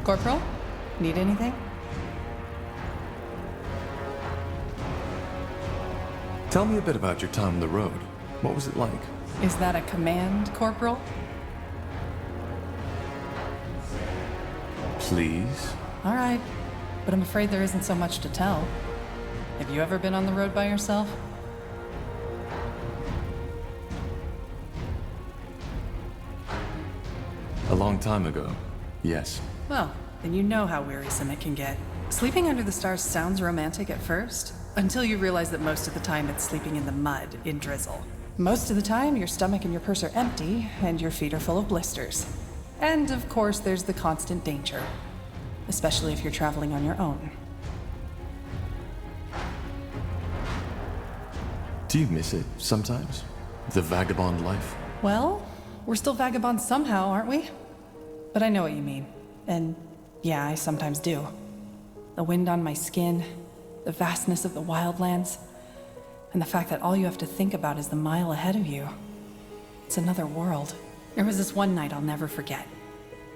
Corporal? Need anything? Tell me a bit about your time on the road. What was it like? Is that a command, Corporal? Please? All right, but I'm afraid there isn't so much to tell. Have you ever been on the road by yourself? A long time ago, yes. Well, then you know how wearisome it can get. Sleeping under the stars sounds romantic at first, until you realize that most of the time it's sleeping in the mud, in drizzle. Most of the time, your stomach and your purse are empty, and your feet are full of blisters. And of course, there's the constant danger, especially if you're traveling on your own. Do you miss it sometimes? The vagabond life? Well, we're still vagabonds somehow, aren't we? But I know what you mean. And yeah, I sometimes do. The wind on my skin, the vastness of the wildlands, and the fact that all you have to think about is the mile ahead of you. It's another world. There was this one night I'll never forget.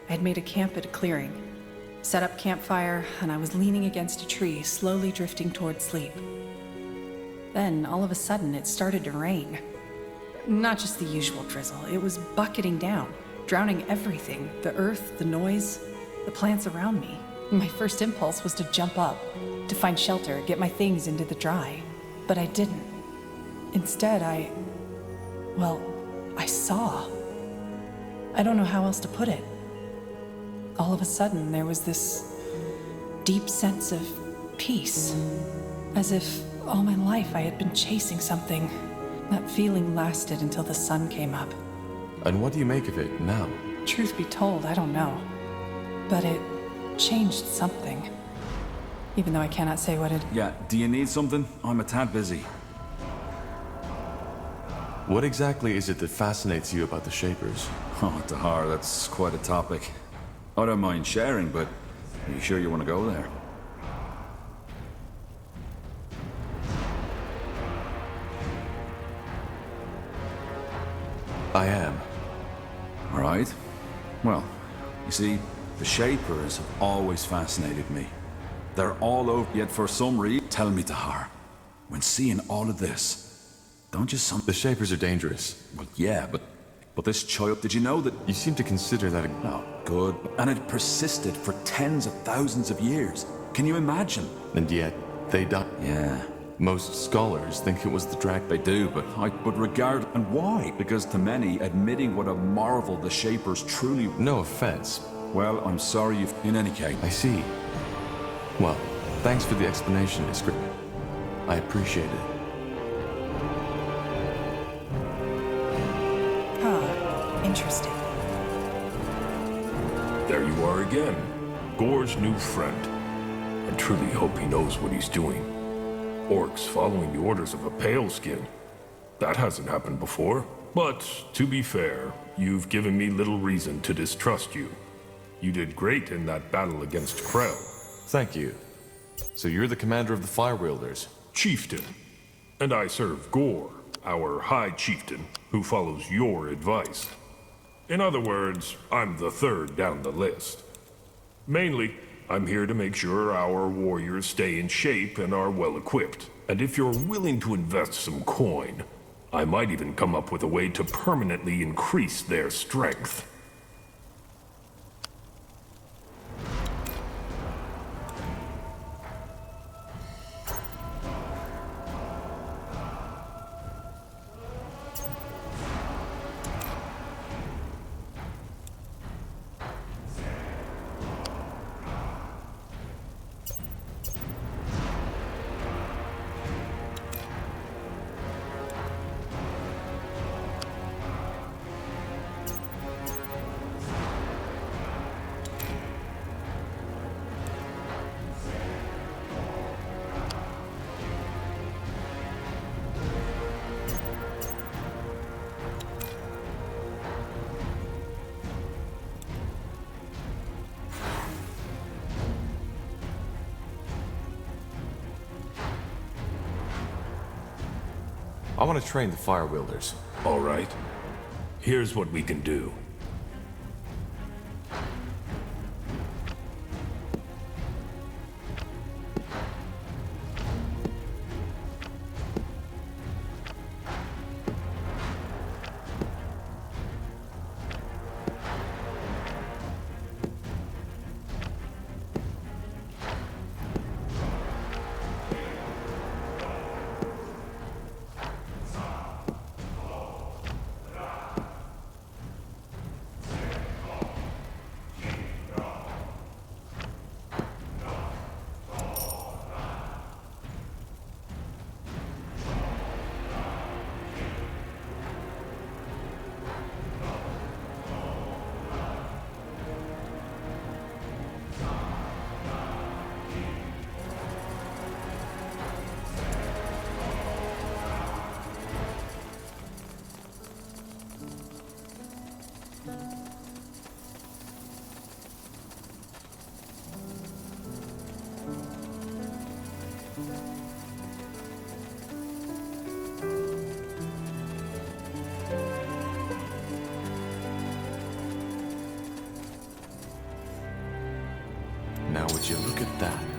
I had made a camp at a clearing, set up campfire, and I was leaning against a tree, slowly drifting toward sleep. Then, all of a sudden, it started to rain. Not just the usual drizzle, it was bucketing down, drowning everything, the earth, the noise, the plants around me. My first impulse was to jump up, to find shelter, get my things into the dry. But I didn't. Instead, I saw. I don't know how else to put it. All of a sudden, there was this deep sense of peace. As if all my life I had been chasing something. That feeling lasted until the sun came up. And what do you make of it now? Truth be told, I don't know. But it changed something. Even though I cannot say what it... Yeah, do you need something? I'm a tad busy. What exactly is it that fascinates you about the Shapers? Oh, Tahar, that's quite a topic. I don't mind sharing, but are you sure you want to go there? I am. All right. Well, you see, the Shapers have always fascinated me. They're all over, yet for some reason, tell me, Tahar, when seeing all of this, don't you The Shapers are dangerous. Well, yeah, but this child, did you know that... You seem to consider that a... Oh, good. And it persisted for tens of thousands of years. Can you imagine? And yet, they died. Yeah. Most scholars think it was the dragon. They do, but I would regard... And why? Because to many, admitting what a marvel the Shapers truly... No offense. Well, I'm sorry you've... In any case... I see. Well, thanks for the explanation, Iskra. I appreciate it. Interesting. There you are again. Gore's new friend. I truly hope he knows what he's doing. Orcs following the orders of a pale skin. That hasn't happened before. But, to be fair, you've given me little reason to distrust you. You did great in that battle against Krell. Thank you. So you're the commander of the Firewielders? Chieftain. And I serve Gore, our High Chieftain, who follows your advice. In other words, I'm the third down the list. Mainly, I'm here to make sure our warriors stay in shape and are well equipped. And if you're willing to invest some coin, I might even come up with a way to permanently increase their strength. I want to train the Firewielders. All right. Here's what we can do. Now would you look at that?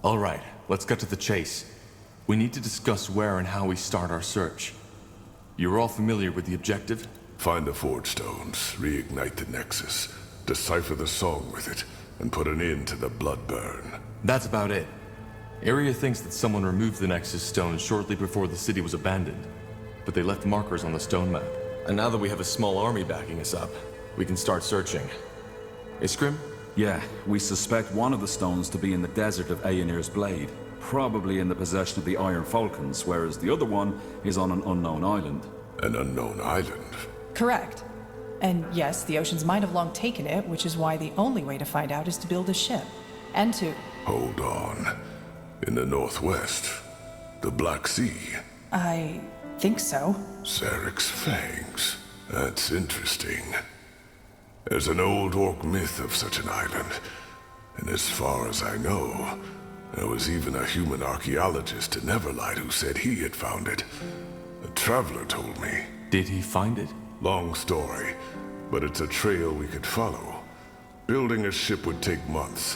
All right, let's get to the chase. We need to discuss where and how we start our search. You're all familiar with the objective? Find the Forge Stones, reignite the Nexus, decipher the song with it, and put an end to the blood burn. That's about it. Area thinks that someone removed the Nexus stones shortly before the city was abandoned, but they left markers on the stone map. And now that we have a small army backing us up, we can start searching. Iskrim? Yeah, we suspect one of the stones to be in the desert of Aenir's Blade, probably in the possession of the Iron Falcons, whereas the other one is on an unknown island. An unknown island? Correct. And yes, the oceans might have long taken it, which is why the only way to find out is to build a ship. And to... Hold on. In the northwest? The Black Sea? I think so. Sarek's Fangs. That's interesting. There's an old orc myth of such an island, and as far as I know, there was even a human archaeologist in Neverlight who said he had found it. A traveler told me. Did he find it? Long story, but it's a trail we could follow. Building a ship would take months.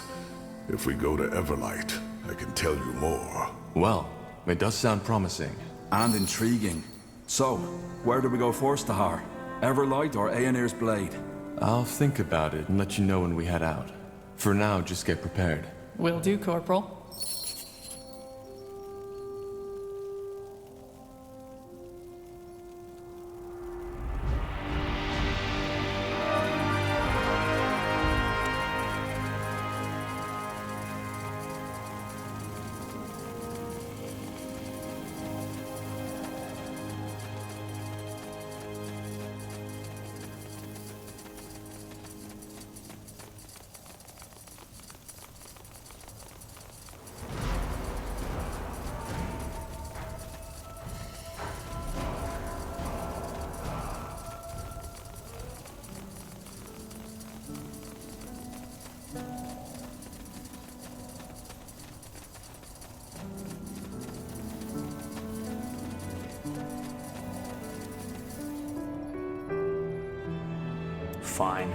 If we go to Everlight, I can tell you more. Well, it does sound promising. And intriguing. So, where do we go first, Tahar? Everlight or Aenir's Blade? I'll think about it and let you know when we head out. For now, just get prepared. Will do, Corporal. Fine.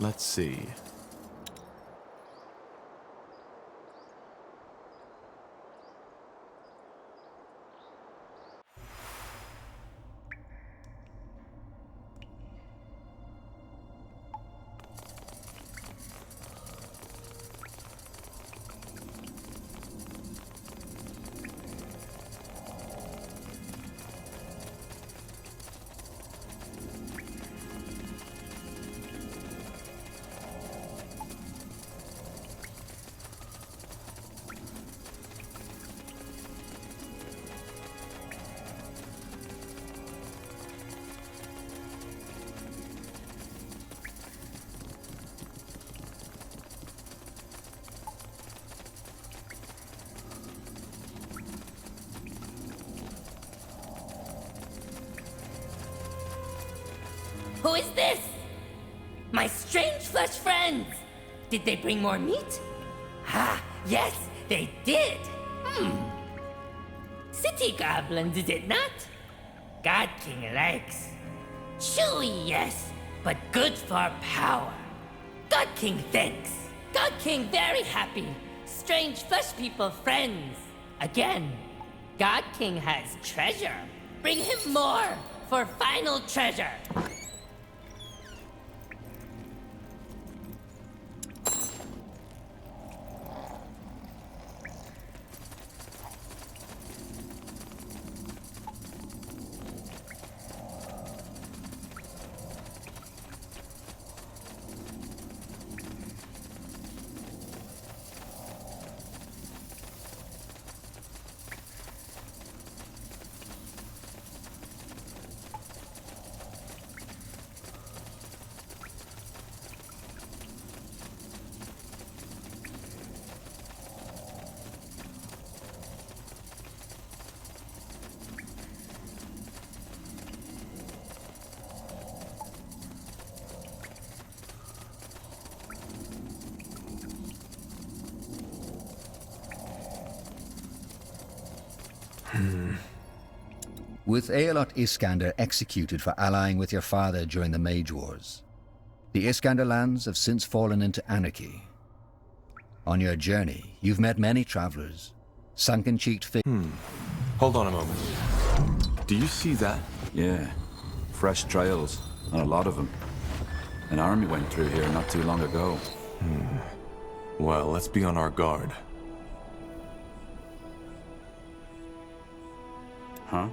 Let's see. Who is this? My strange flesh friends! Did they bring more meat? Ah, yes, they did! City goblins, is it not? God King likes. Chewy, yes, but good for power. God King thanks. God King very happy. Strange flesh people friends. Again, God King has treasure. Bring him more for final treasure. With Aelot Iskander executed for allying with your father during the Mage Wars, the Iskander lands have since fallen into anarchy. On your journey, you've met many travelers, sunken-cheeked Hold on a moment. Do you see that? Yeah. Fresh trails, and a lot of them. An army went through here not too long ago. Well, let's be on our guard. Huh?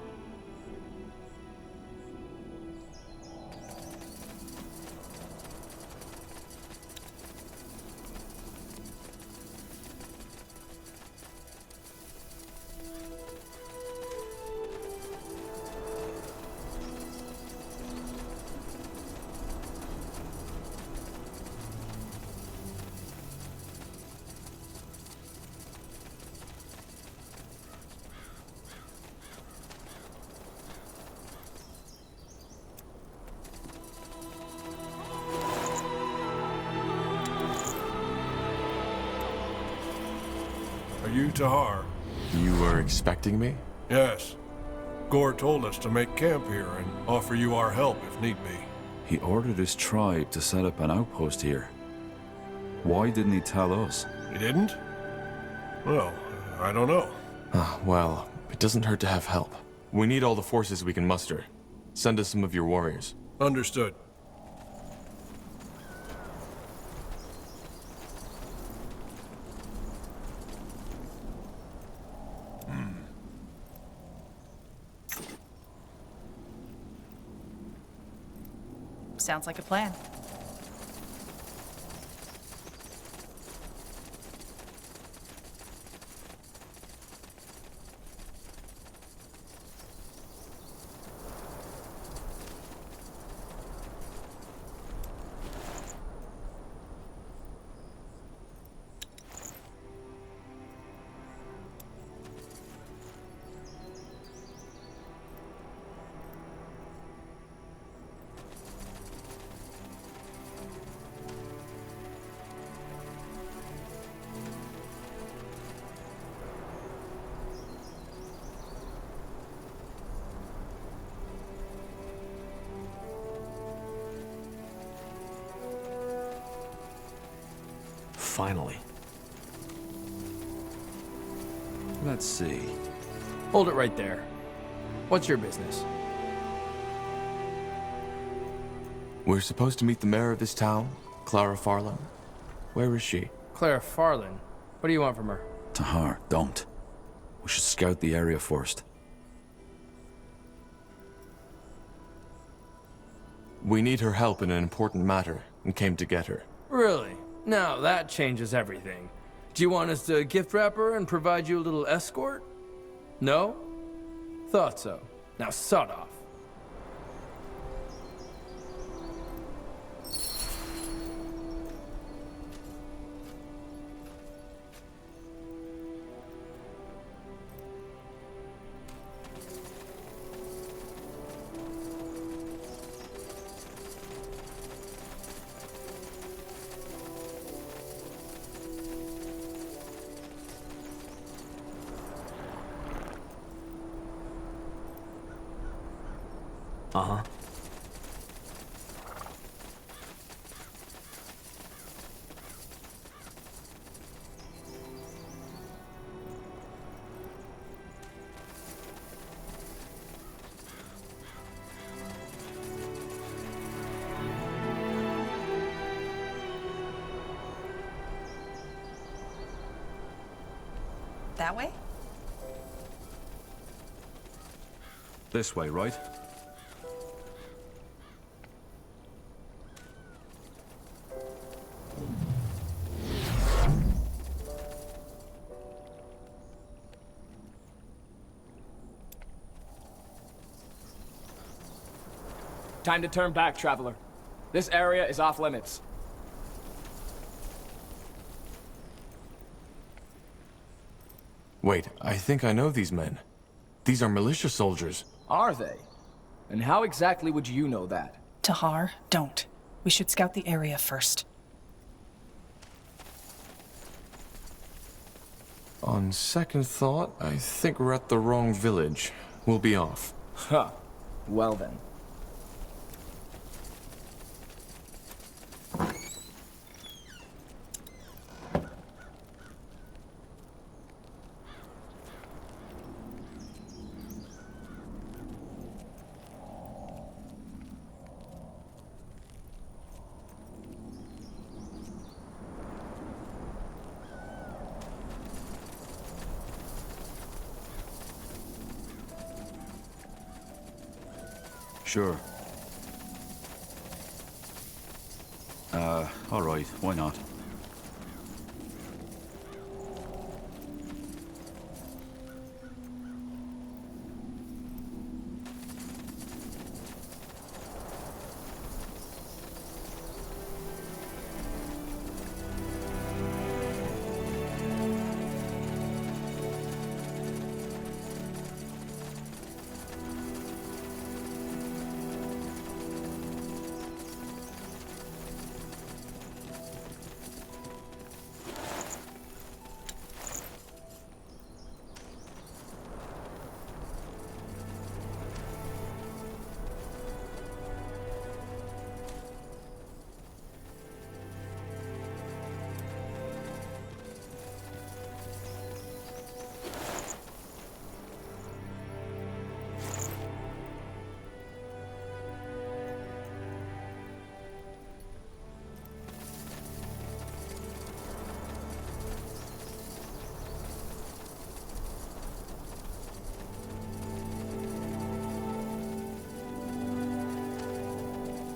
Are you Tahar? You were expecting me? Yes. Gore told us to make camp here and offer you our help if need be. He ordered his tribe to set up an outpost here. Why didn't he tell us? He didn't? Well, I don't know. Well, it doesn't hurt to have help. We need all the forces we can muster. Send us some of your warriors. Understood. Sounds like a plan. finally. Let's see. Hold it right there. What's your business? We're supposed to meet the mayor of this town, Clara Farland. Where is she? Claire Farland. What do you want from her? Tahar, don't. We should scout the area first. We need her help in an important matter, and came to get her. Really? Now that changes everything. Do you want us to gift wrap her and provide you a little escort? No? Thought so. Now sod off. Uh-huh. That way? This way, right? Time to turn back, traveler. This area is off limits. Wait, I think I know these men. These are militia soldiers. Are they? And how exactly would you know that? Tahar, don't. We should scout the area first. On second thought, I think we're at the wrong village. We'll be off. Huh. Well then. Sure. All right, why not?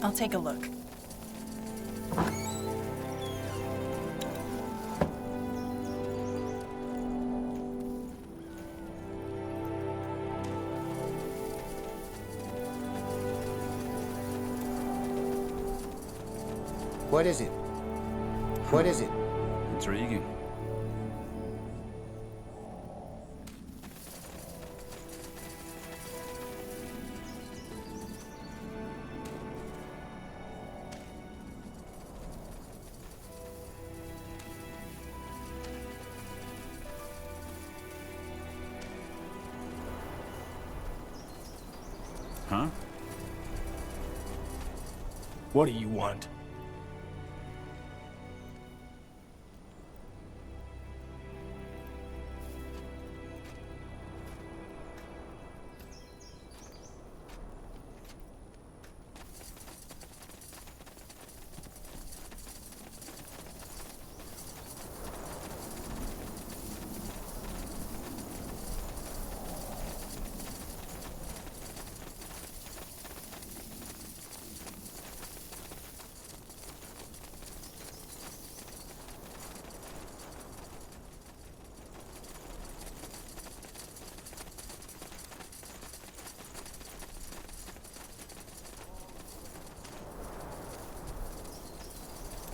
I'll take a look. What is it? What is it? Intriguing. Huh? What do you want?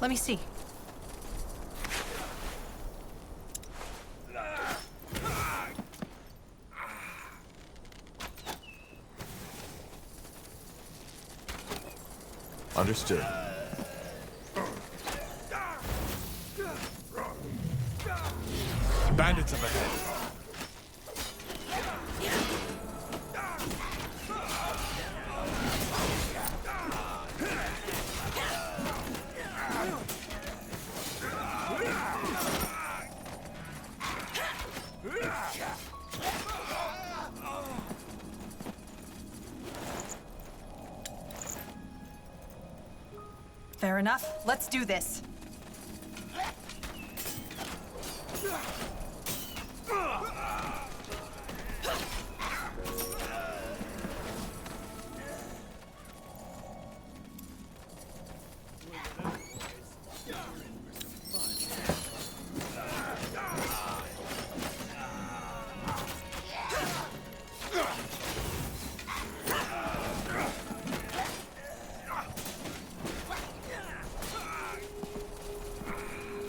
Let me see. Understood. Bandits up ahead. Fair enough. Let's do this.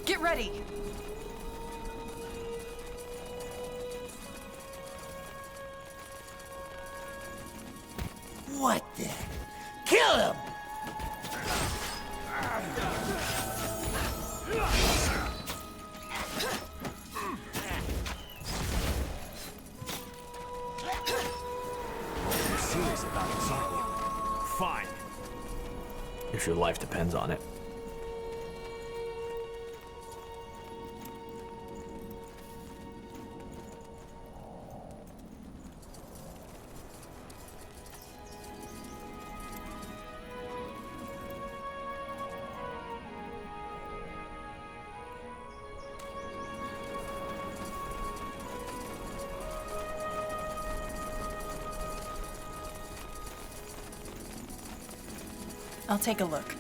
Get ready! What the? Kill him! You're serious about this, aren't you? Fine. If your life depends on it. I'll take a look.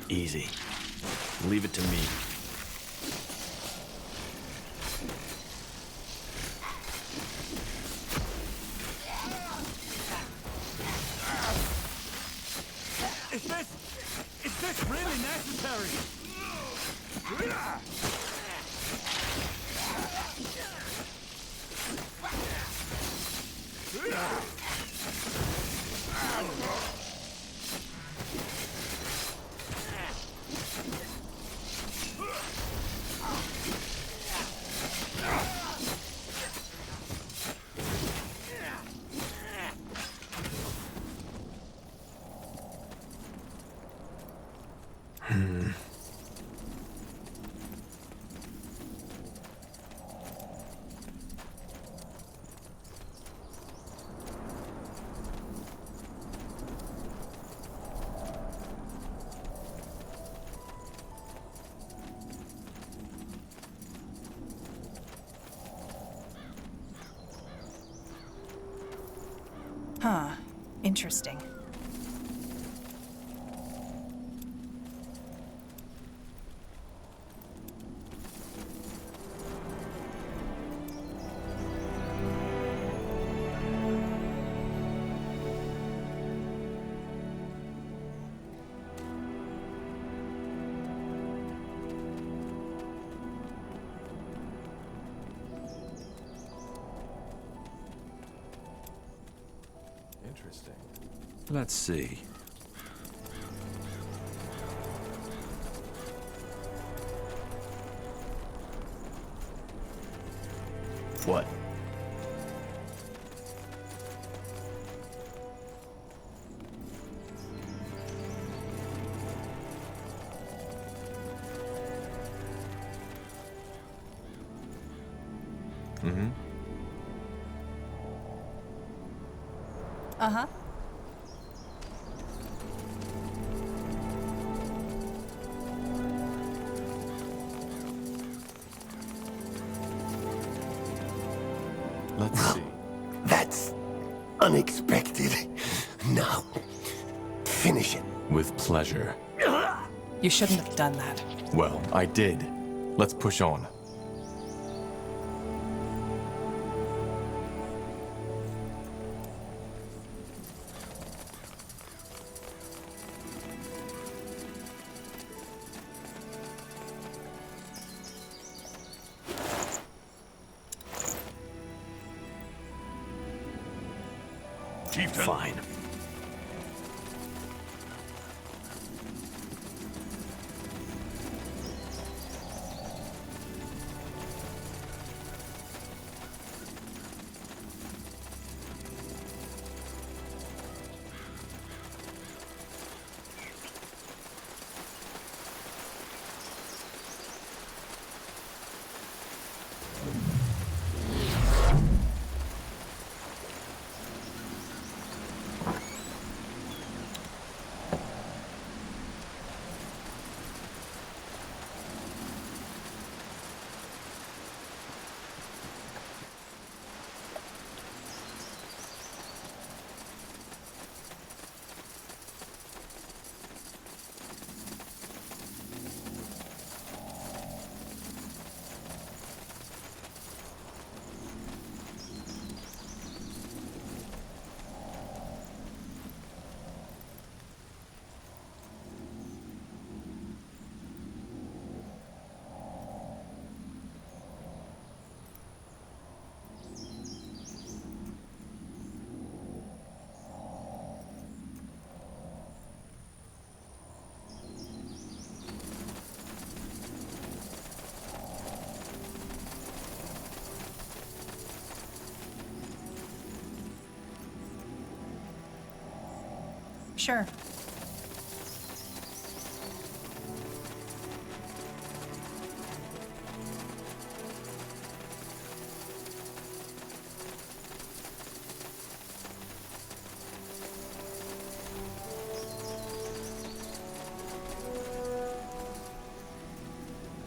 Easy. Leave it to me. Is this really necessary? Huh. Interesting. Interesting. Let's see. What? Uh-huh. Let's see. That's unexpected. Now, finish it. With pleasure. You shouldn't have done that. Well, I did. Let's push on. Chieftain. Fine. Sure.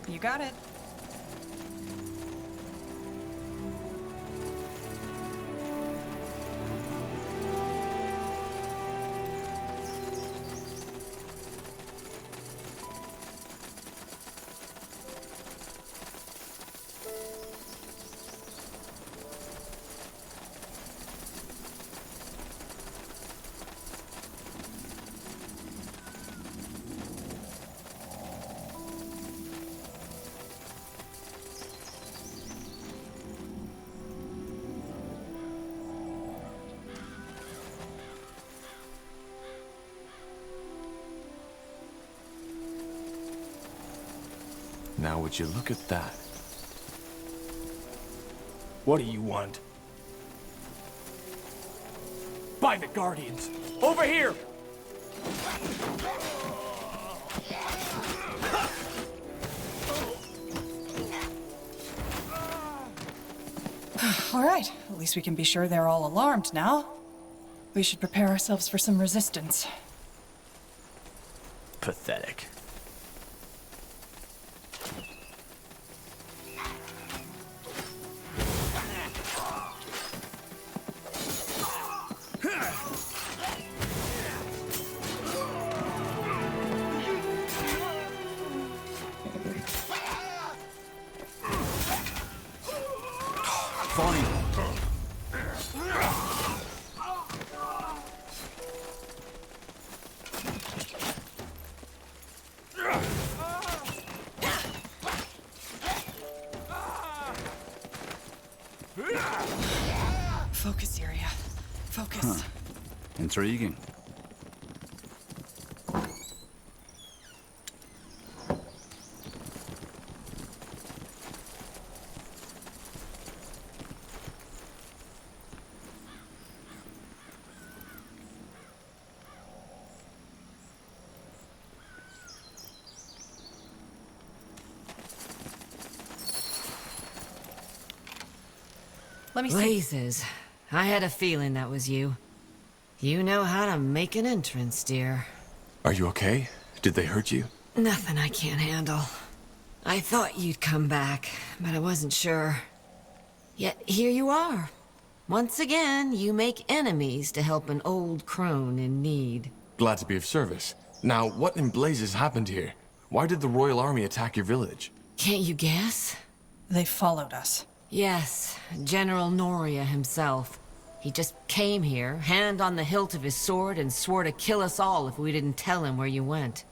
You got it. Now would you look at that? What do you want? By the Guardians! Over here! All right, at least we can be sure they're all alarmed now. We should prepare ourselves for some resistance. Pathetic. Focus area. Focus. Intriguing. Let me see. Blazes. I had a feeling that was you. You know how to make an entrance, dear. Are you okay? Did they hurt you? Nothing I can't handle. I thought you'd come back, but I wasn't sure. Yet here you are. Once again, you make enemies to help an old crone in need. Glad to be of service. Now, what in blazes happened here? Why did the Royal Army attack your village? Can't you guess? They followed us. Yes, General Noria himself. He just came here, hand on the hilt of his sword, and swore to kill us all if we didn't tell him where you went.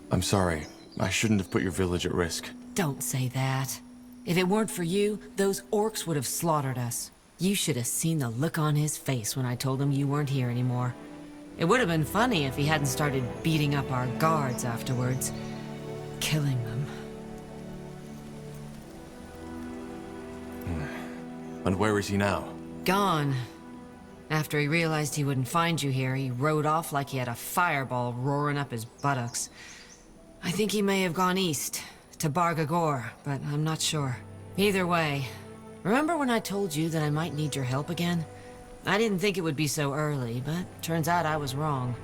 I'm sorry. I shouldn't have put your village at risk. Don't say that. If it weren't for you, those orcs would have slaughtered us. You should have seen the look on his face when I told him you weren't here anymore. It would have been funny if he hadn't started beating up our guards afterwards. Killing them. And where is he now? Gone. After he realized he wouldn't find you here, he rode off like he had a fireball roaring up his buttocks. I think he may have gone east, to Bargagor, but I'm not sure. Either way, remember when I told you that I might need your help again? I didn't think it would be so early, but turns out I was wrong.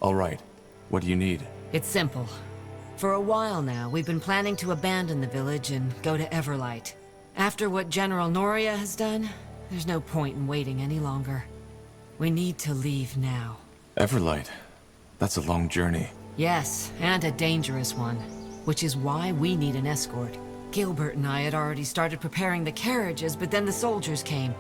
All right. What do you need? It's simple. For a while now, we've been planning to abandon the village and go to Everlight. After what General Noria has done, there's no point in waiting any longer. We need to leave now. Everlight. That's a long journey. Yes, and a dangerous one. Which is why we need an escort. Gilbert and I had already started preparing the carriages, but then the soldiers came.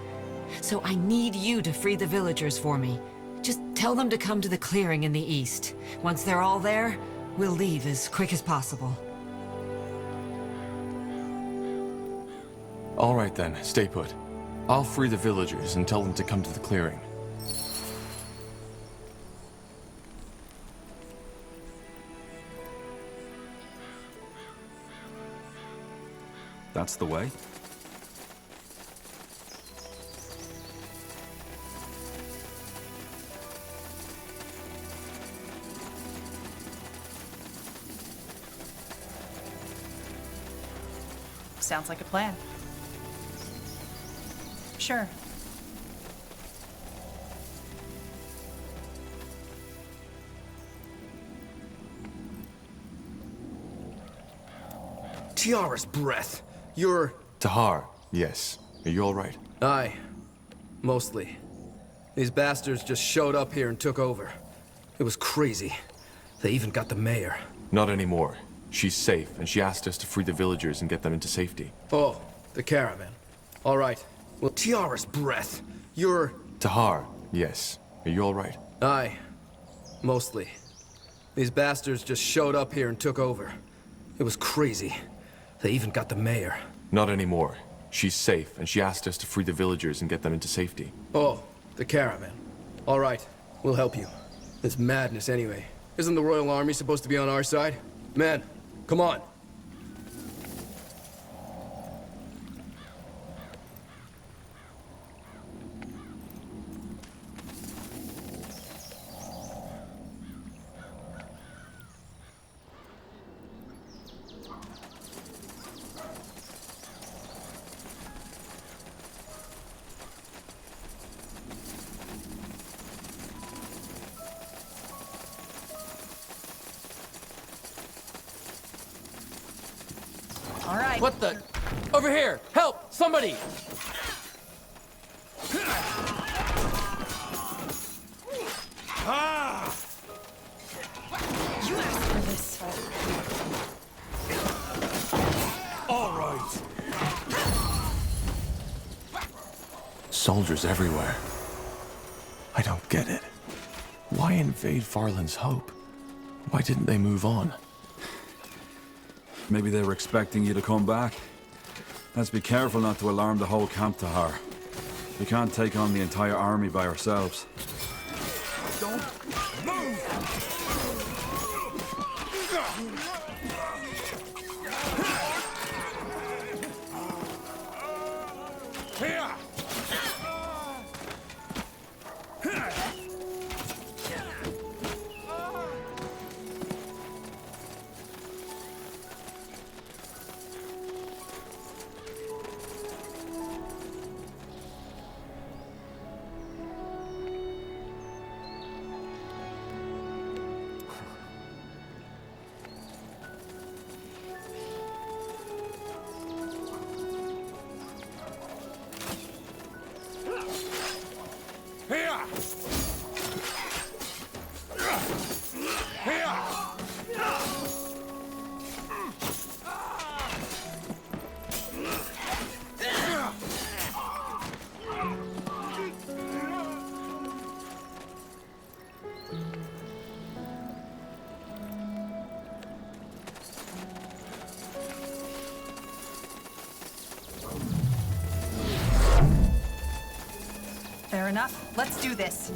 So I need you to free the villagers for me. Just tell them to come to the clearing in the east. Once they're all there, we'll leave as quick as possible. All right then, stay put. I'll free the villagers and tell them to come to the clearing. That's the way. Sounds like a plan. Sure. Tiara's breath. You're... Tahar, yes. Are you all right? Aye. Mostly. These bastards just showed up here and took over. It was crazy. They even got the mayor. Not anymore. She's safe, and she asked us to free the villagers and get them into safety. Oh, the caravan. All right. Well, Tiara's breath. You're... Tahar, yes. Are you all right? Aye. Mostly. These bastards just showed up here and took over. It was crazy. They even got the mayor. Not anymore. She's safe, and she asked us to free the villagers and get them into safety. Oh, the caravan. All right. We'll help you. It's madness anyway. Isn't the Royal Army supposed to be on our side? Men, come on. All right. What the? Over here! Help! Somebody! You asked for this. all right. Soldiers everywhere. I don't get it. Why invade Farland's Hope? Why didn't they move on? Maybe they were expecting you to come back. Let's be careful not to alarm the whole camp, Tahar. We can't take on the entire army by ourselves. Don't move! Here! Let's do this.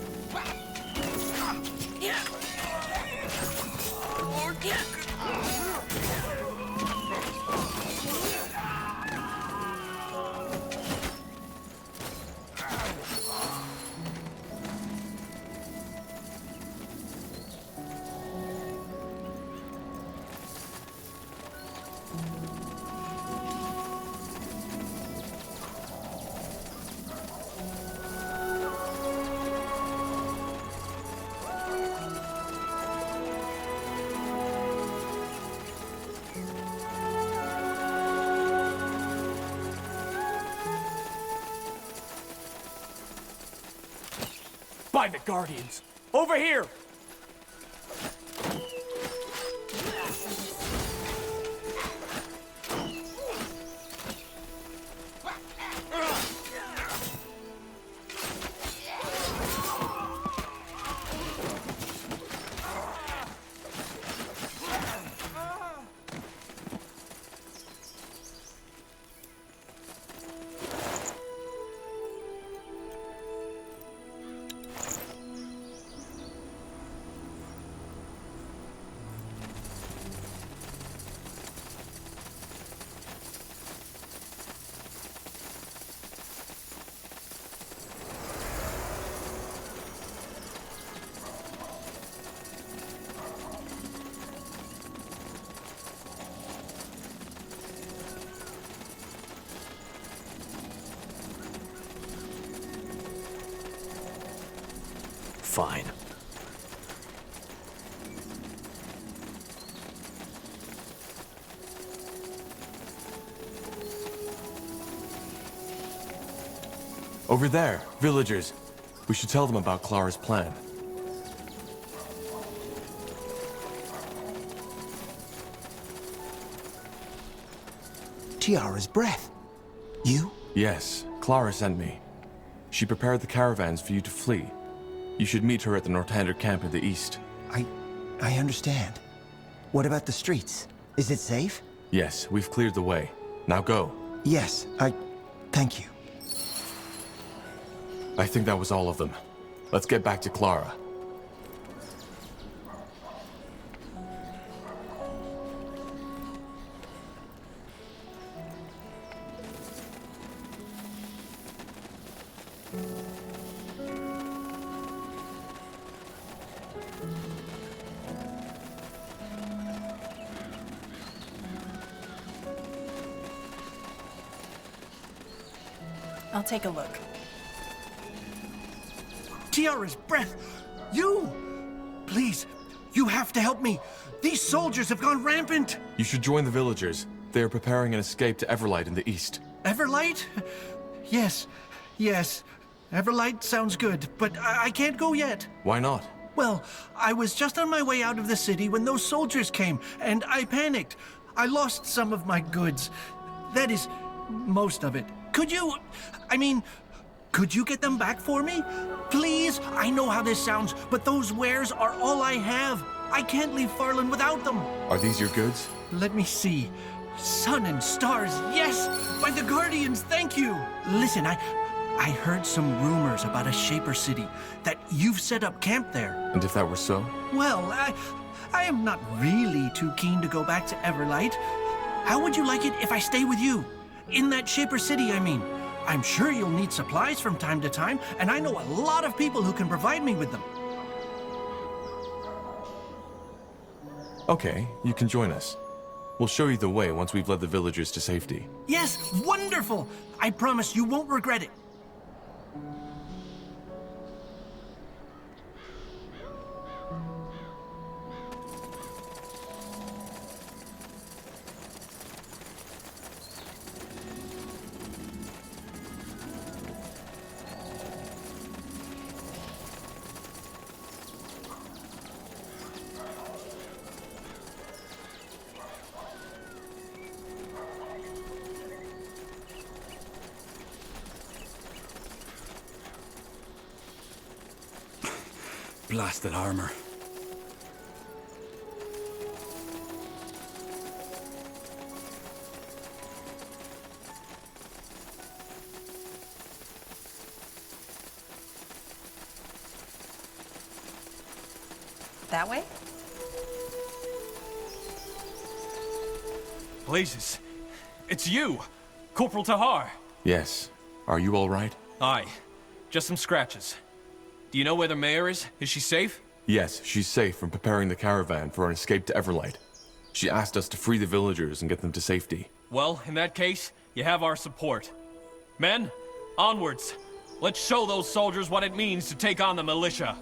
By the Guardians! Over here! Fine. Over there, villagers. We should tell them about Clara's plan. Tiara's breath. You? Yes, Clara sent me. She prepared the caravans for you to flee. You should meet her at the Northander camp in the east. I understand. What about the streets? Is it safe? Yes, we've cleared the way. Now go. Yes, thank you. I think that was all of them. Let's get back to Clara. I'll take a look. Tiara's breath! You! Please, you have to help me. These soldiers have gone rampant. You should join the villagers. They are preparing an escape to Everlight in the east. Everlight? Yes. Everlight sounds good, but I can't go yet. Why not? Well, I was just on my way out of the city when those soldiers came, and I panicked. I lost some of my goods. That is, most of it. Could you get them back for me? Please? I know how this sounds, but those wares are all I have. I can't leave Farland without them. Are these your goods? Let me see. Sun and stars, yes! By the Guardians, thank you! Listen, I heard some rumors about a Shaper city, that you've set up camp there. And if that were so? Well, I am not really too keen to go back to Everlight. How would you like it if I stay with you? In that Shaper city, I mean. I'm sure you'll need supplies from time to time, and I know a lot of people who can provide me with them. Okay, you can join us. We'll show you the way once we've led the villagers to safety. Yes, wonderful! I promise you won't regret it. Blasted armor. That way? Blazes. It's you! Corporal Tahar! Yes. Are you all right? Aye. Just some scratches. Do you know where the mayor is? Is she safe? Yes, she's safe from preparing the caravan for an escape to Everlight. She asked us to free the villagers and get them to safety. Well, in that case, you have our support. Men, onwards. Let's show those soldiers what it means to take on the militia.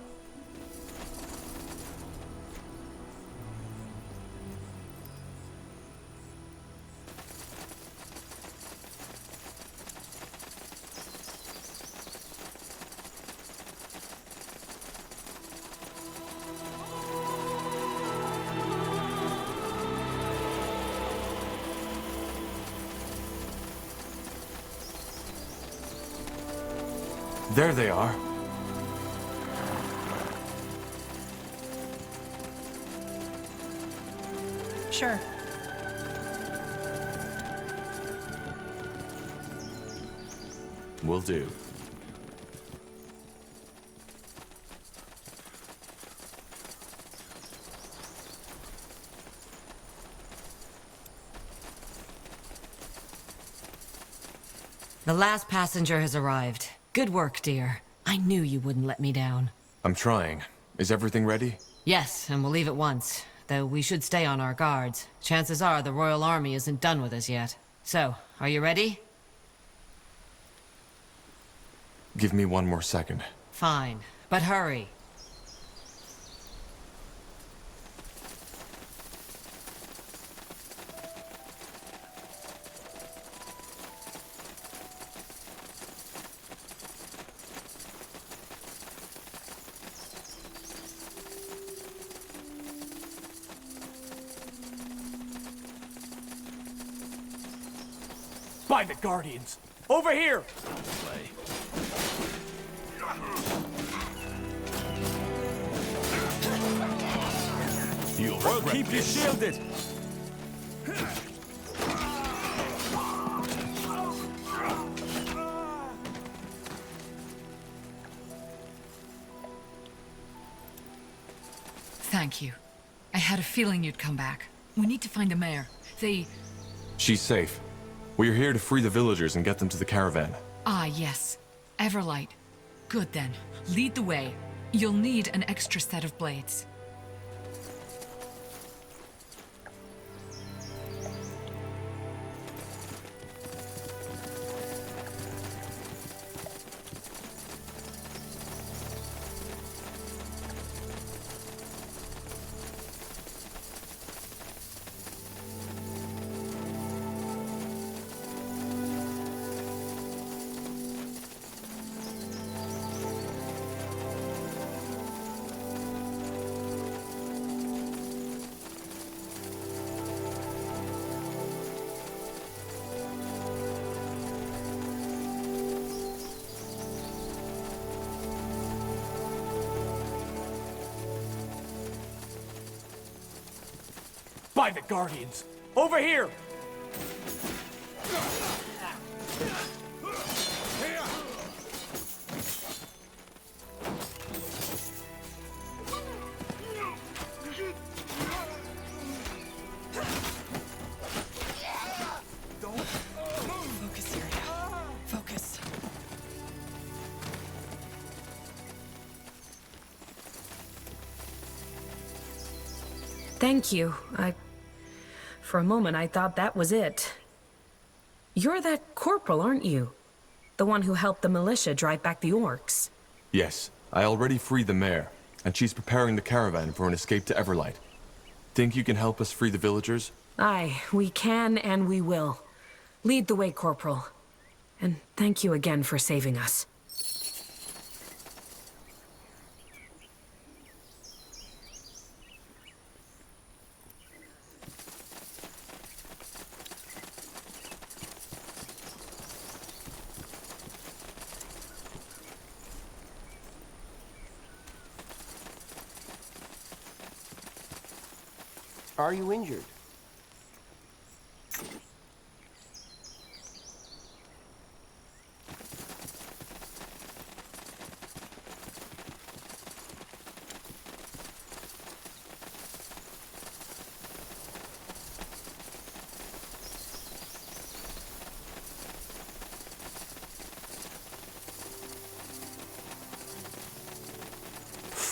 There they are. Sure. Will do. The last passenger has arrived. Good work, dear. I knew you wouldn't let me down. I'm trying. Is everything ready? Yes, and we'll leave at once. Though we should stay on our guards. Chances are the Royal Army isn't done with us yet. So, are you ready? Give me one more second. Fine, but hurry. By the Guardians! Over here! Well, keep you shielded. Thank you. I had a feeling you'd come back. We need to find the mayor. She's safe. We're here to free the villagers and get them to the caravan. Ah, yes. Everlight. Good then. Lead the way. You'll need an extra set of blades. By the Guardians! Over here! Focus, Syria. Focus. Thank you. For a moment, I thought that was it. You're that corporal, aren't you? The one who helped the militia drive back the orcs. Yes, I already freed the mayor, and she's preparing the caravan for an escape to Everlight. Think you can help us free the villagers? Aye, we can and we will. Lead the way, Corporal. And thank you again for saving us. Are you injured?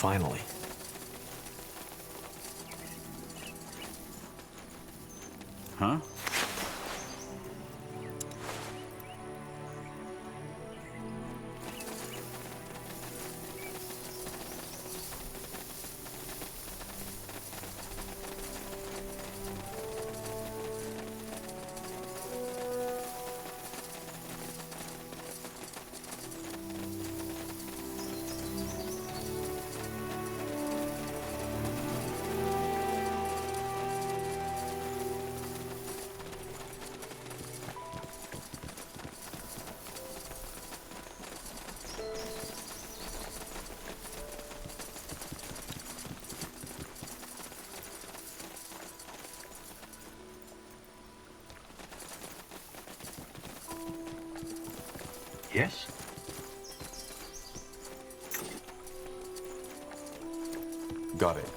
finally. Huh? Yes? Got it.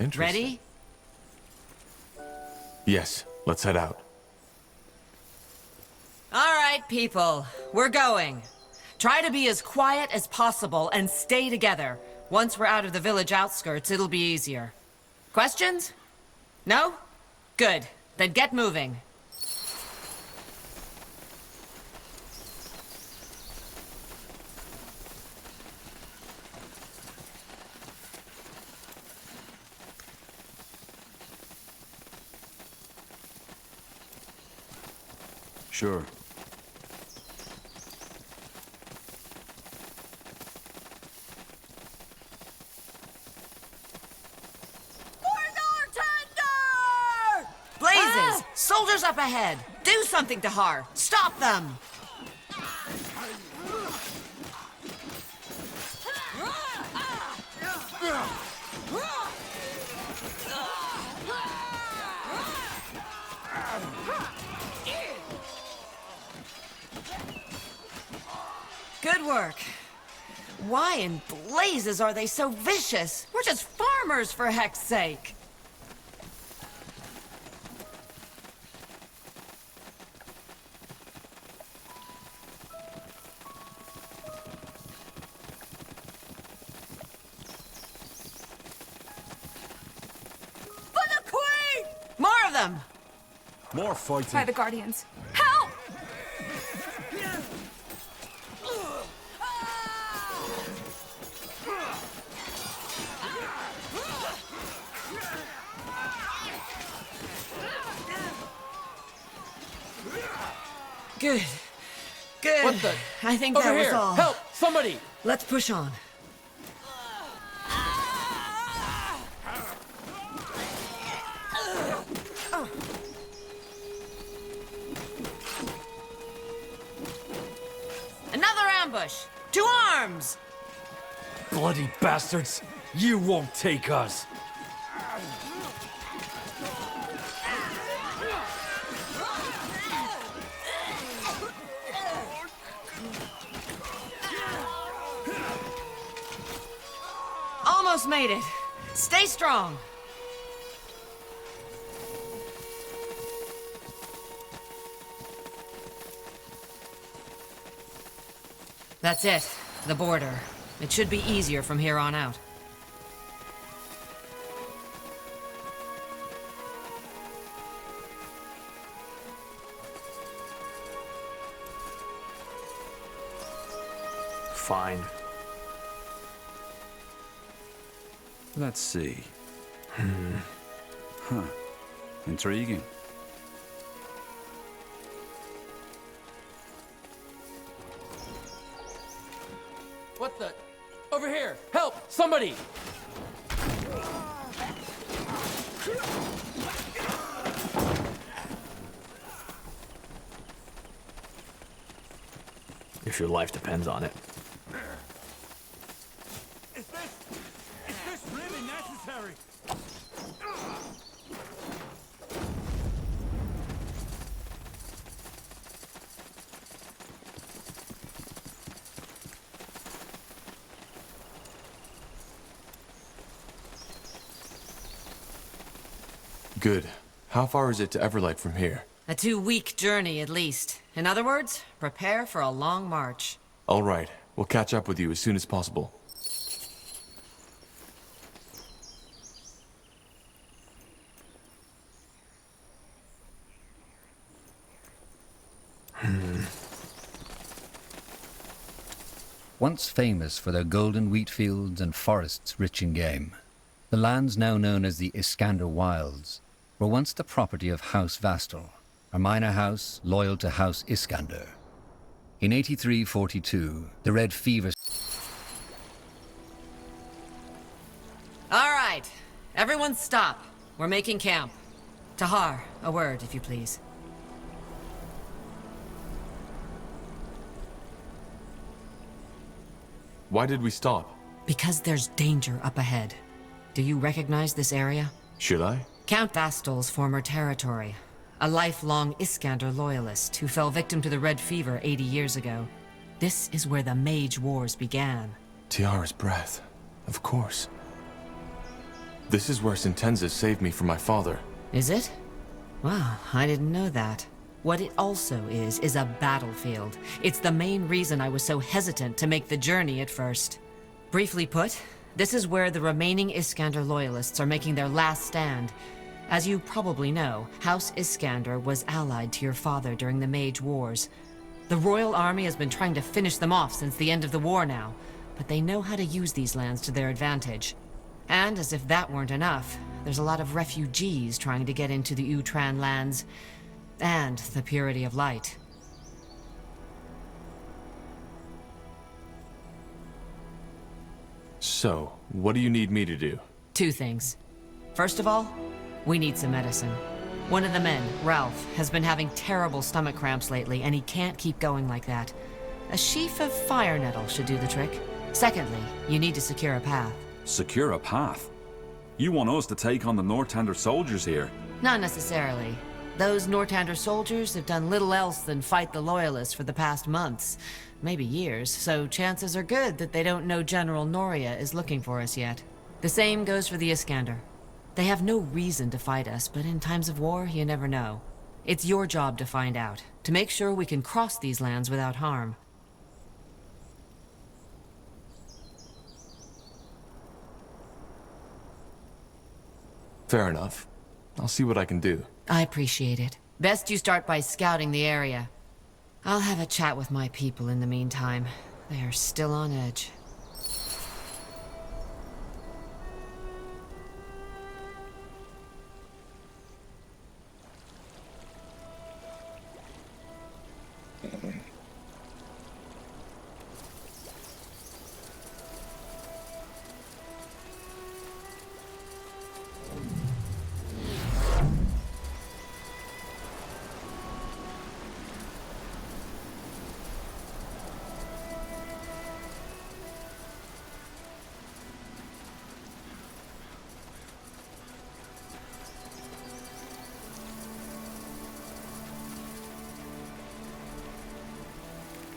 Interesting. Ready? Yes, let's head out. All right, people. We're going. Try to be as quiet as possible and stay together. Once we're out of the village outskirts, it'll be easier. Questions? No? Good. Then get moving. Sure. Blazes! Soldiers up ahead! Do something to Har! Stop them! Good work. Why in blazes are they so vicious? We're just farmers, for heck's sake. For the Queen! More of them! More fighting. By the Guardians. Help! Good. Good. What the? I think Over that was here. all. Help! Somebody! Let's push on. Another ambush! To arms! Bloody bastards! You won't take us! Almost made it. Stay strong. That's it. The border. It should be easier from here on out. Fine. Let's see. Huh. Intriguing. What the? Over here! Help! Somebody! If your life depends on it. Is this really necessary? Good. How far is it to Everlight from here? A 2-week journey at least. In other words, prepare for a long march. All right. We'll catch up with you as soon as possible. Once famous for their golden wheat fields and forests rich in game, the lands now known as the Iskander Wilds were once the property of House Vastal, a minor house loyal to House Iskander. In 8342, the Red Fever... All right, everyone stop. We're making camp. Tahar, a word, if you please. Why did we stop? Because there's danger up ahead. Do you recognize this area? Should I? Count Vastal's former territory. A lifelong Iskander loyalist who fell victim to the Red Fever 80 years ago. This is where the Mage Wars began. Tiara's breath. Of course. This is where Sentenza saved me from my father. Is it? Wow, I didn't know that. What it also is a battlefield. It's the main reason I was so hesitant to make the journey at first. Briefly put, this is where the remaining Iskander loyalists are making their last stand. As you probably know, House Iskander was allied to your father during the Mage Wars. The Royal Army has been trying to finish them off since the end of the war now, but they know how to use these lands to their advantage. And as if that weren't enough, there's a lot of refugees trying to get into the Utran lands, and the Purity of Light. So, what do you need me to do? 2 things. First of all, we need some medicine. One of the men, Ralph, has been having terrible stomach cramps lately, and he can't keep going like that. A sheaf of fire nettle should do the trick. Secondly, you need to secure a path. Secure a path? You want us to take on the Northander soldiers here? Not necessarily. Those Northander soldiers have done little else than fight the Loyalists for the past months, maybe years, so chances are good that they don't know General Noria is looking for us yet. The same goes for the Iskander. They have no reason to fight us, but in times of war, you never know. It's your job to find out, to make sure we can cross these lands without harm. Fair enough. I'll see what I can do. I appreciate it. Best you start by scouting the area. I'll have a chat with my people in the meantime. They are still on edge.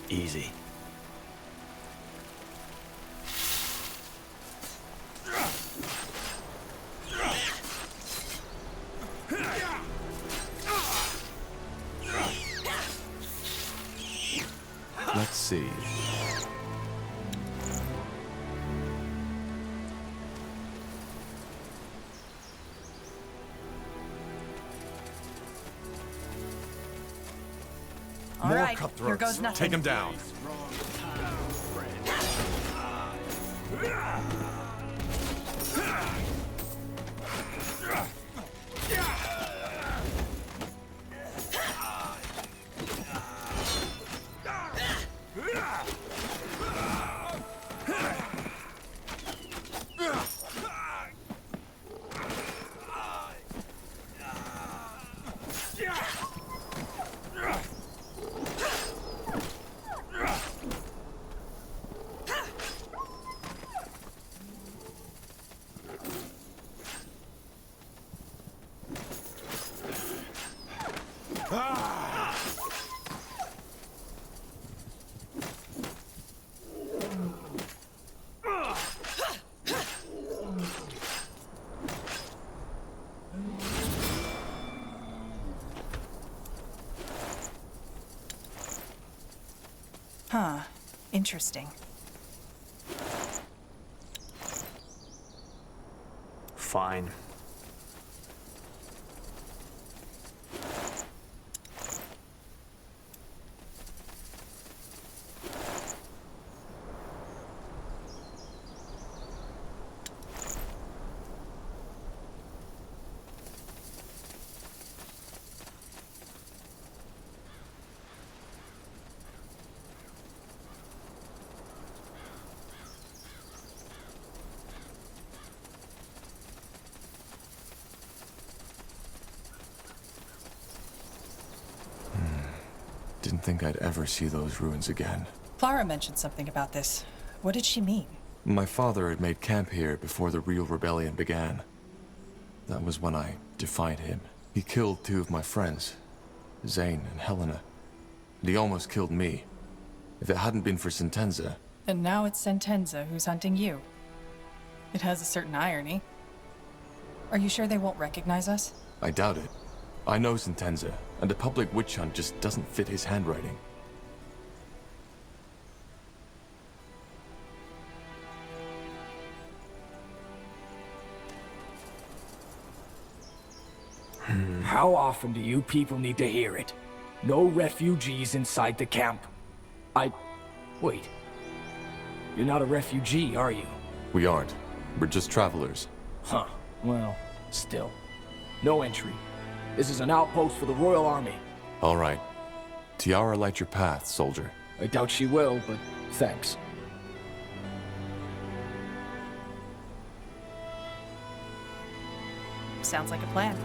Easy. Let's see. All right, here goes nothing. Take him down. Huh. Interesting. Fine. Didn't think I'd ever see those ruins again. Clara mentioned something about this. What did she mean? My father had made camp here before the real rebellion began. That was when I defied him. He killed 2 of my friends, Zane and Helena. And he almost killed me. If it hadn't been for Sentenza... And now it's Sentenza who's hunting you. It has a certain irony. Are you sure they won't recognize us? I doubt it. I know Sentenza, and a public witch hunt just doesn't fit his handwriting. How often do you people need to hear it? No refugees inside the camp. Wait. You're not a refugee, are you? We aren't. We're just travelers. Huh. Well, still. No entry. This is an outpost for the Royal Army. All right. Tiara light your path, soldier. I doubt she will, but thanks. Sounds like a plan.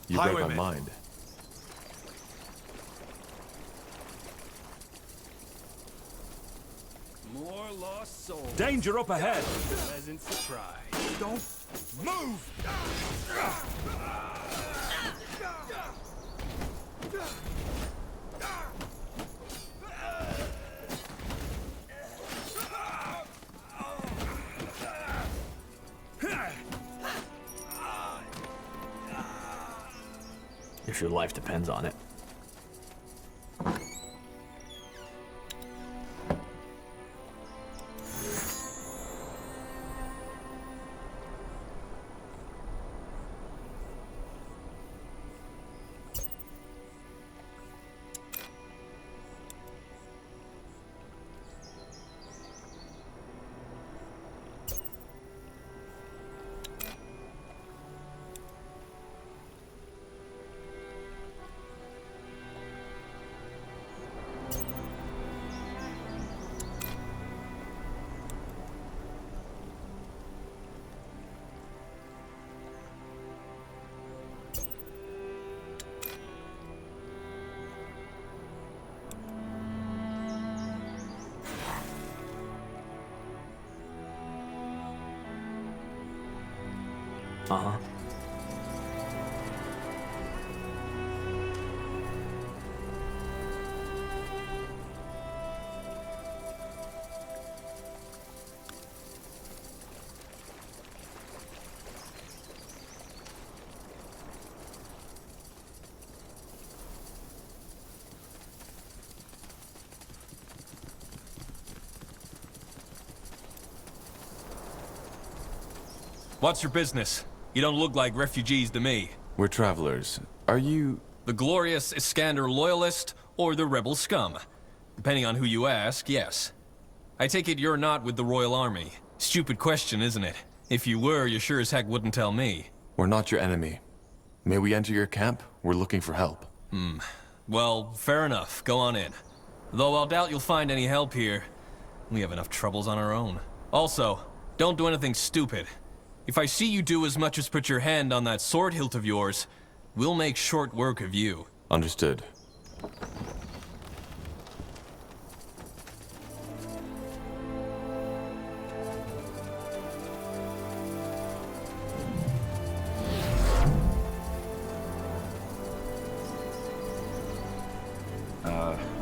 You read my mind. More lost souls. Danger up ahead! Pleasant surprise. Don't move! If your life depends on it. Uh-huh. What's your business? You don't look like refugees to me. We're travelers. Are you... The glorious Iskander loyalist or the rebel scum? Depending on who you ask, yes. I take it you're not with the Royal Army. Stupid question, isn't it? If you were, you sure as heck wouldn't tell me. We're not your enemy. May we enter your camp? We're looking for help. Well, fair enough. Go on in. Though I'll doubt you'll find any help here. We have enough troubles on our own. Also, don't do anything stupid. If I see you do as much as put your hand on that sword hilt of yours, we'll make short work of you. Understood.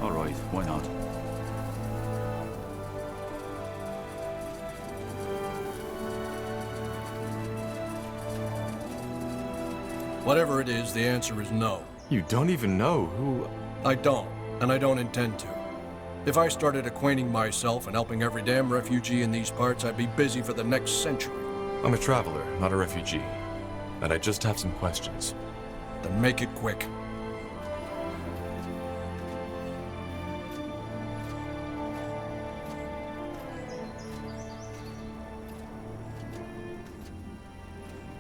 All right, why not? Whatever it is, the answer is no. You don't even know who... I don't, and I don't intend to. If I started acquainting myself and helping every damn refugee in these parts, I'd be busy for the next century. I'm a traveler, not a refugee. And I just have some questions. Then make it quick.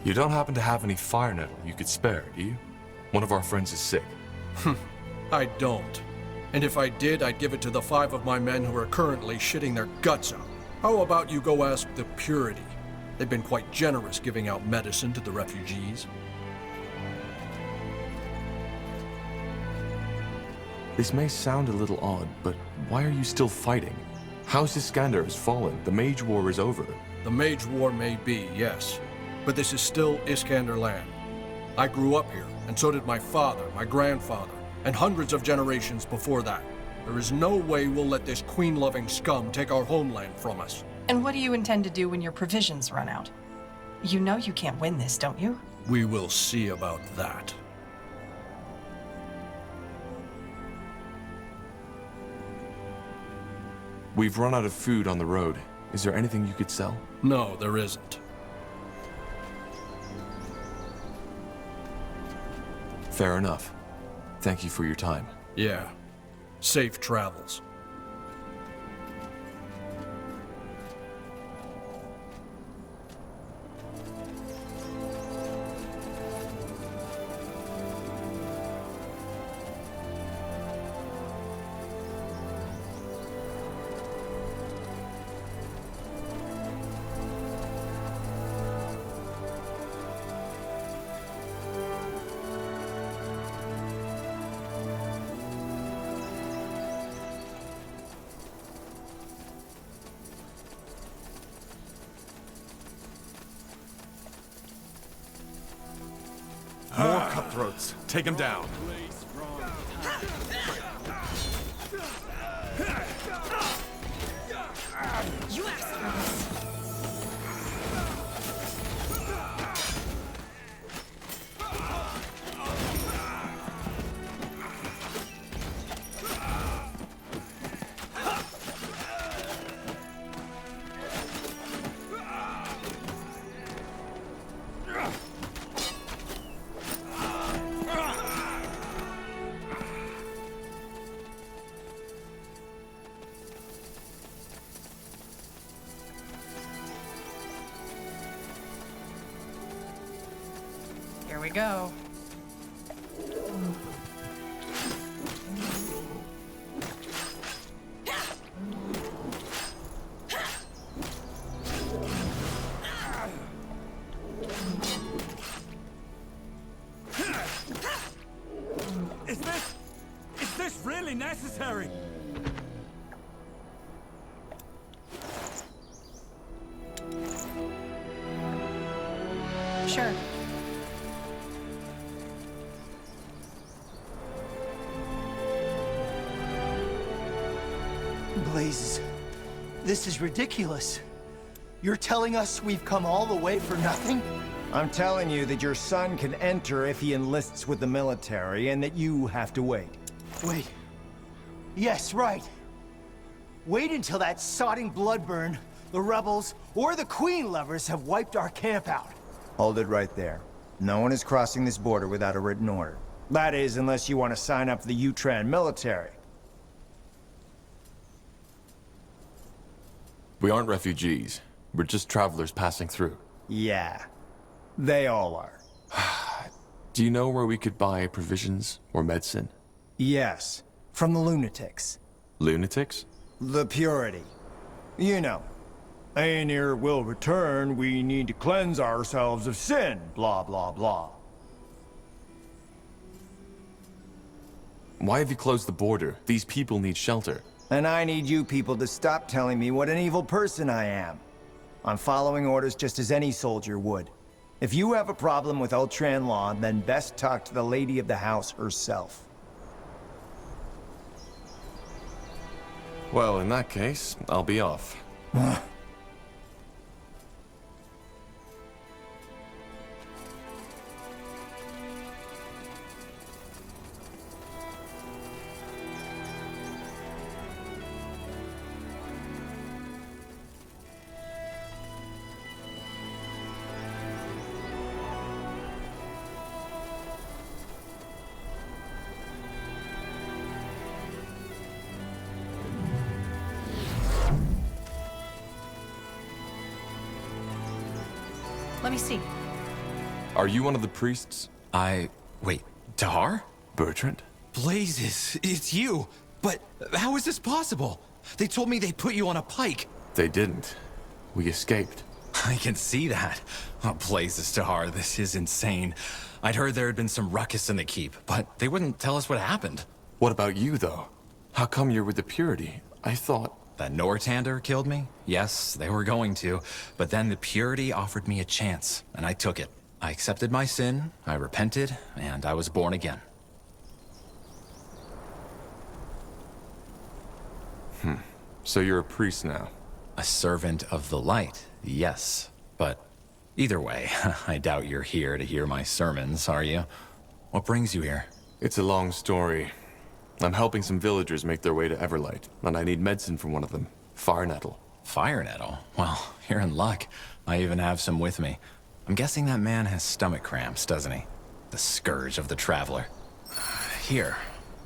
You don't happen to have any fire nettle you could spare, do you? One of our friends is sick. I don't. And if I did, I'd give it to the 5 of my men who are currently shitting their guts out. How about you go ask the Purity? They've been quite generous giving out medicine to the refugees. This may sound a little odd, but why are you still fighting? House Iskander has fallen. The Mage War is over. The Mage War may be, yes. But this is still Iskander land. I grew up here, and so did my father, my grandfather, and hundreds of generations before that. There is no way we'll let this queen-loving scum take our homeland from us. And what do you intend to do when your provisions run out? You know you can't win this, don't you? We will see about that. We've run out of food on the road. Is there anything you could sell? No, there isn't. Fair enough. Thank you for your time. Yeah. Safe travels. More cutthroats. Take him down. You asked for this. Here we go. Is this really necessary? Sure. blazes. This is ridiculous. You're telling us we've come all the way for nothing? I'm telling you that your son can enter if he enlists with the military, and that you have to wait. Wait. Yes, right. Wait until that sodding Bloodburn, the rebels, or the Queen lovers have wiped our camp out. Hold it right there. No one is crossing this border without a written order. That is, unless you want to sign up for the Utran military. We aren't refugees. We're just travelers passing through. Yeah. They all are. Do you know where we could buy provisions or medicine? Yes. From the lunatics. Lunatics? The purity. You know. Aenir will return, we need to cleanse ourselves of sin, blah blah blah. Why have you closed the border? These people need shelter. And I need you people to stop telling me what an evil person I am. I'm following orders just as any soldier would. If you have a problem with Ultran law, then best talk to the lady of the house herself. Well, in that case, I'll be off. Let me see. Are you one of the priests? Wait, Tahar? Bertrand? Blazes, it's you! But how is this possible? They told me they put you on a pike. They didn't. We escaped. I can see that. Oh, Blazes, Tahar, this is insane. I'd heard there had been some ruckus in the keep, but they wouldn't tell us what happened. What about you, though? How come you're with the Purity? I thought... That Nortander killed me? Yes, they were going to. But then the Purity offered me a chance, and I took it. I accepted my sin, I repented, and I was born again. So you're a priest now? A servant of the light, yes. But either way, I doubt you're here to hear my sermons, are you? What brings you here? It's a long story. I'm helping some villagers make their way to Everlight, and I need medicine from one of them. Fire nettle. Fire nettle? Well, you're in luck. I even have some with me. I'm guessing that man has stomach cramps, doesn't he? The scourge of the traveler. Here.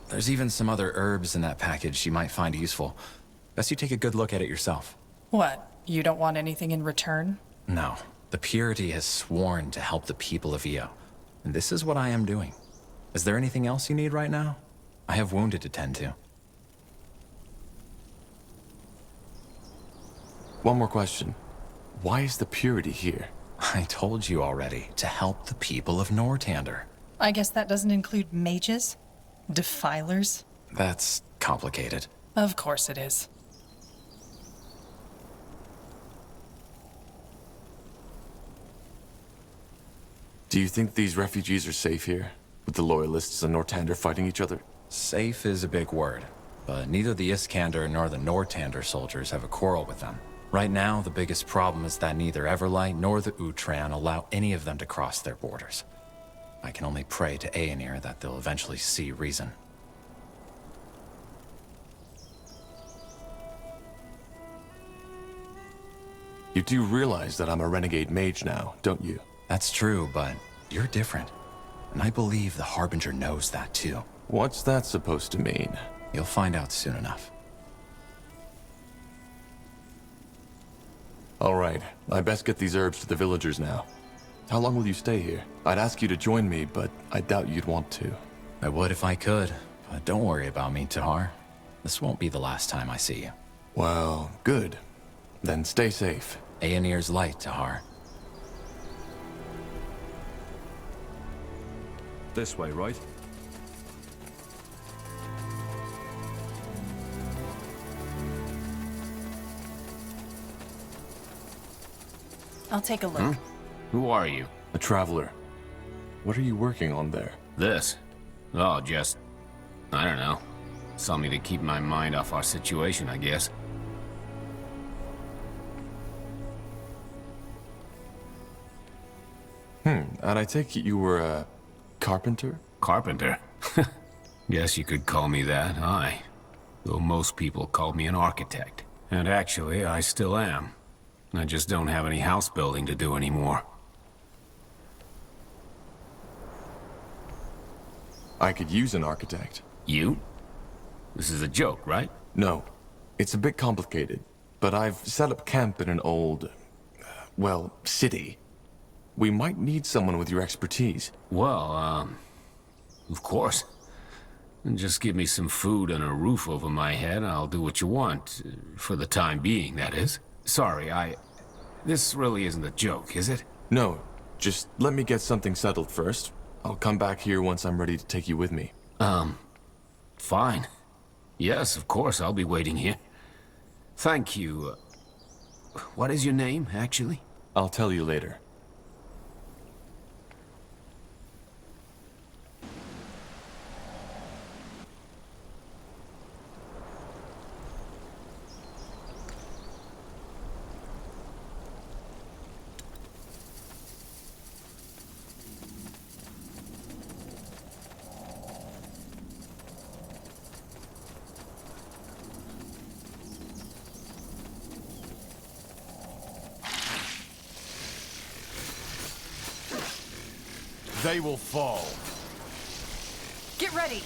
There's even some other herbs in that package you might find useful. Best you take a good look at it yourself. What? You don't want anything in return? No. The Purity has sworn to help the people of Io. And this is what I am doing. Is there anything else you need right now? I have wounded to tend to. One more question. Why is the Purity here? I told you already, to help the people of Nortander. I guess that doesn't include mages? Defilers? That's complicated. Of course it is. Do you think these refugees are safe here? With the Loyalists and Nortander fighting each other? Safe is a big word, but neither the Iskander nor the Nortander soldiers have a quarrel with them. Right now, the biggest problem is that neither Everlight nor the Utran allow any of them to cross their borders. I can only pray to Aenir that they'll eventually see reason. You do realize that I'm a renegade mage now, don't you? That's true, but you're different. And I believe the Harbinger knows that too. What's that supposed to mean? You'll find out soon enough. All right, I best get these herbs to the villagers now. How long will you stay here? I'd ask you to join me, but I doubt you'd want to. I would if I could, but don't worry about me, Tahar. This won't be the last time I see you. Well, good. Then stay safe. Aenir's light, Tahar. This way, right? I'll take a look. Who are you? A traveler. What are you working on there? This? Oh, just... I don't know. Something to keep my mind off our situation, I guess. And I take it you were a carpenter? Carpenter? Guess you could call me that, aye. Though most people called me an architect. And actually, I still am. I just don't have any house building to do anymore. I could use an architect. You? This is a joke, right? No. It's a bit complicated, but I've set up camp in an old, well, city. We might need someone with your expertise. Well, of course. Just give me some food and a roof over my head, I'll do what you want. For the time being, that is. Sorry, this really isn't a joke, is it? No. Just let me get something settled first. I'll come back here once I'm ready to take you with me. Fine. Yes, of course, I'll be waiting here. Thank you. What is your name, actually? I'll tell you later. They will fall. Get ready!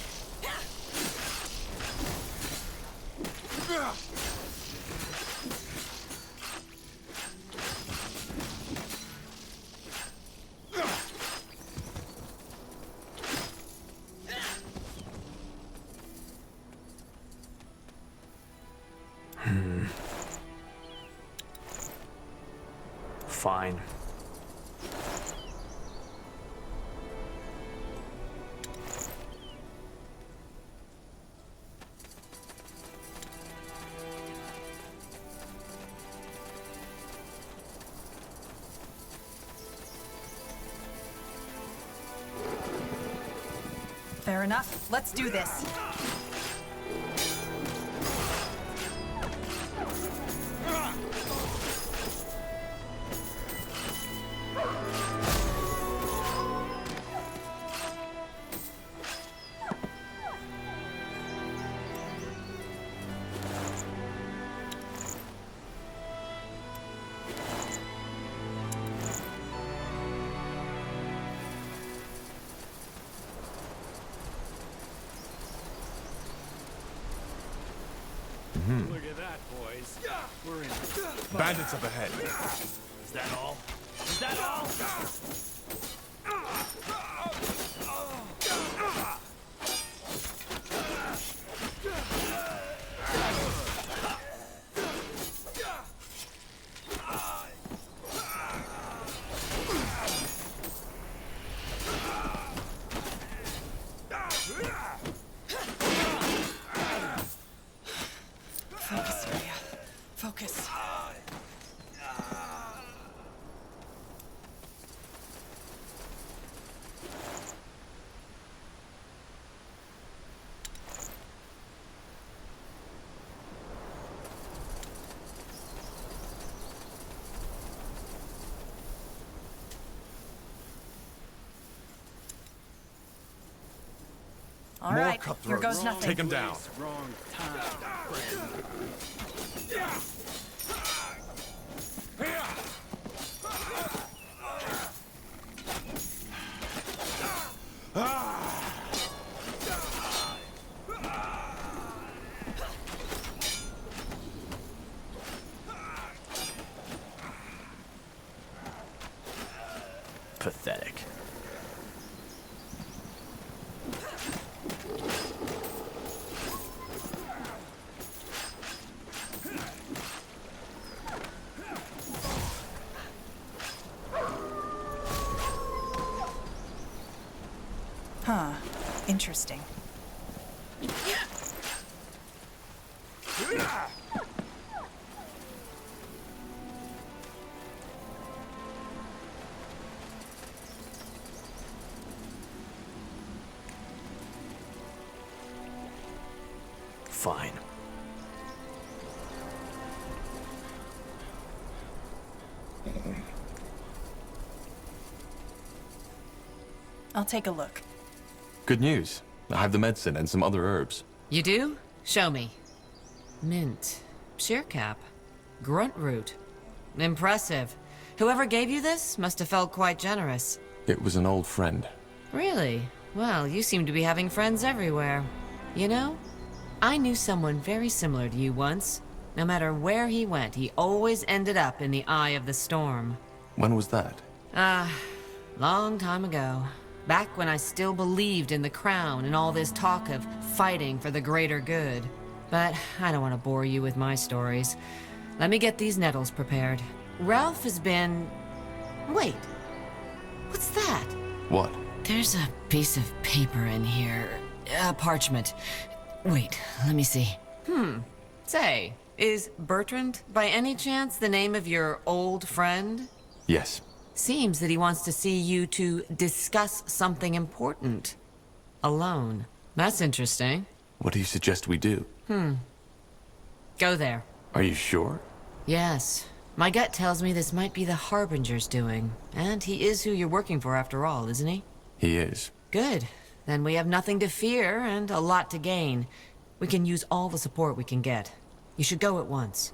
Fine. Fair enough. Let's do this. Look at that, boys. We're in. Bandits up ahead. Is that all? Is that all? Focus, Rhea. Focus. All right, here goes nothing. Take him down. Wrong time, friend. Pathetic. Huh. Interesting. Fine. I'll take a look. Good news. I have the medicine and some other herbs. You do? Show me. Mint. Shearcap. Grunt root. Impressive. Whoever gave you this must have felt quite generous. It was an old friend. Really? Well, you seem to be having friends everywhere. You know, I knew someone very similar to you once. No matter where he went, he always ended up in the eye of the storm. When was that? Long time ago. Back when I still believed in the crown and all this talk of fighting for the greater good. But I don't want to bore you with my stories. Let me get these nettles prepared. Ralph has been... Wait. What's that? What? There's a piece of paper in here. Parchment. Wait, let me see. Say, is Bertrand by any chance the name of your old friend? Yes. Seems that he wants to see you to discuss something important. Alone. That's interesting. What do you suggest we do? Go there. Are you sure? Yes. My gut tells me this might be the Harbinger's doing. And he is who you're working for after all, isn't he? He is. Good. Then we have nothing to fear and a lot to gain. We can use all the support we can get. You should go at once.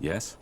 Yes?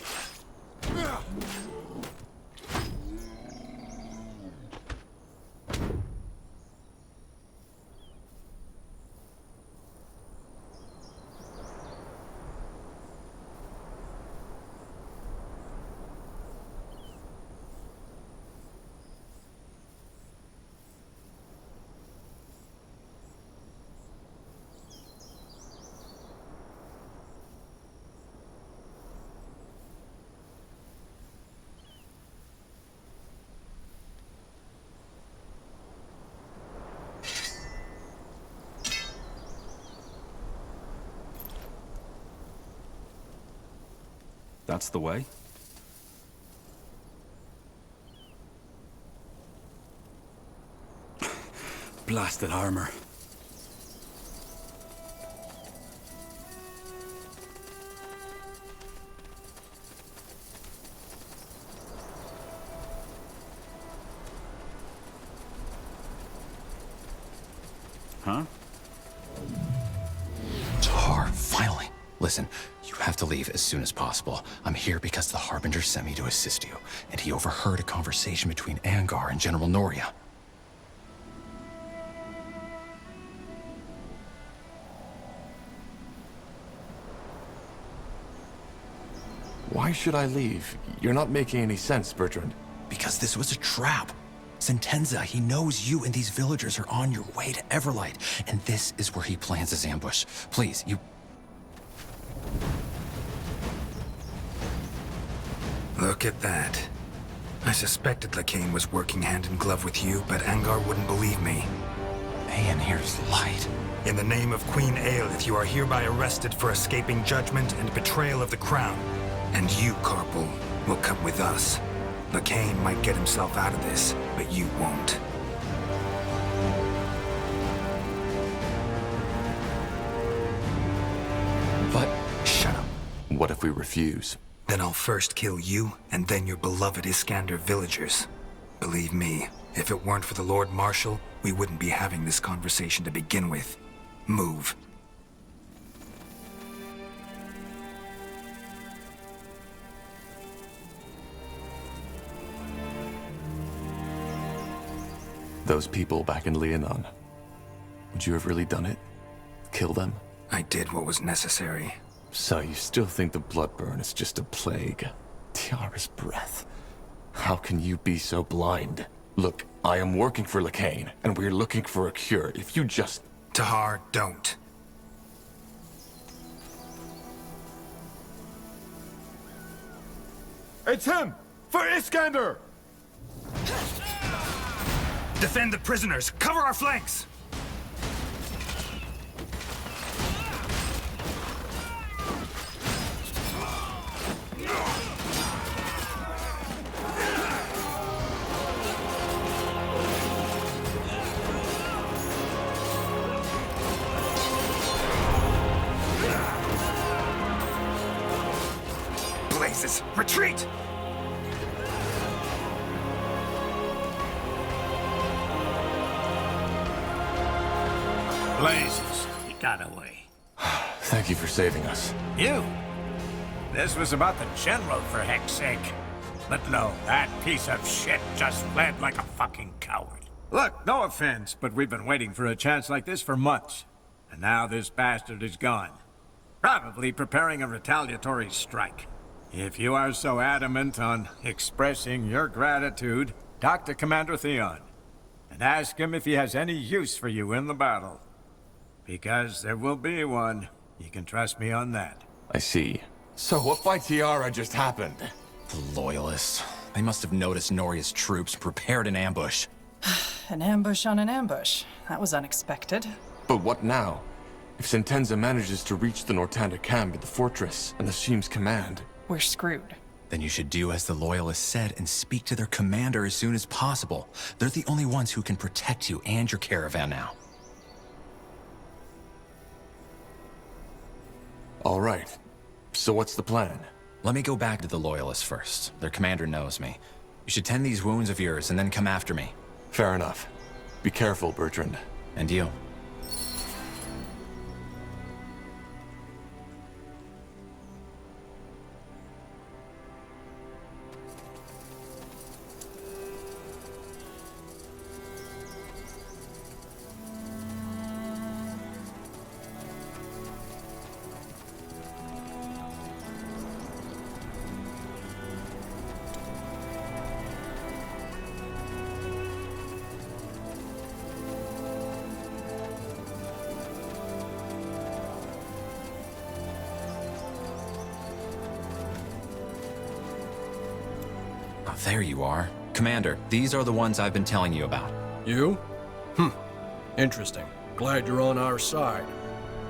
That's the way. Blasted armor. Huh? Tar, finally. Listen, you have to leave as soon as possible. I'm here because the Harbinger sent me to assist you, and he overheard a conversation between Angar and General Noria. Why should I leave? You're not making any sense, Bertrand. Because this was a trap. Sentenza, he knows you and these villagers are on your way to Everlight, and this is where he plans his ambush. Please, you... Look at that. I suspected Lacane was working hand in glove with you, but Angar wouldn't believe me. And here's light. In the name of Queen Aelith, you are hereby arrested for escaping judgment and betrayal of the crown. And you, Corporal, will come with us. Lacane might get himself out of this, but you won't. But... shut up. What if we refuse? Then I'll first kill you, and then your beloved Iskander villagers. Believe me, if it weren't for the Lord Marshal, we wouldn't be having this conversation to begin with. Move. Those people back in Leonon. Would you have really done it? Kill them? I did what was necessary. So you still think the Bloodburn is just a plague? Tiara's breath. How can you be so blind? Look, I am working for Lacane, and we're looking for a cure. If you just... Tahar, don't. It's him! For Iskander! Defend the prisoners! Cover our flanks! Blazes! Retreat! Blazes, he got away. Thank you for saving us. You? This was about the general, for heck's sake. But no, that piece of shit just fled like a fucking coward. Look, no offense, but we've been waiting for a chance like this for months. And now this bastard is gone. Probably preparing a retaliatory strike. If you are so adamant on expressing your gratitude, talk to Commander Theon. And ask him if he has any use for you in the battle. Because there will be one. You can trust me on that. I see. So what by Tiara just happened? The Loyalists. They must have noticed Noria's troops prepared an ambush. An ambush on an ambush. That was unexpected. But what now? If Sentenza manages to reach the Nortanda camp at the fortress and assumes command... We're screwed. Then you should do as the Loyalists said and speak to their commander as soon as possible. They're the only ones who can protect you and your caravan now. All right. So what's the plan? Let me go back to the Loyalists first. Their commander knows me. You should tend these wounds of yours and then come after me. Fair enough. Be careful, Bertrand. And you. There you are. Commander, these are the ones I've been telling you about. You? Interesting. Glad you're on our side.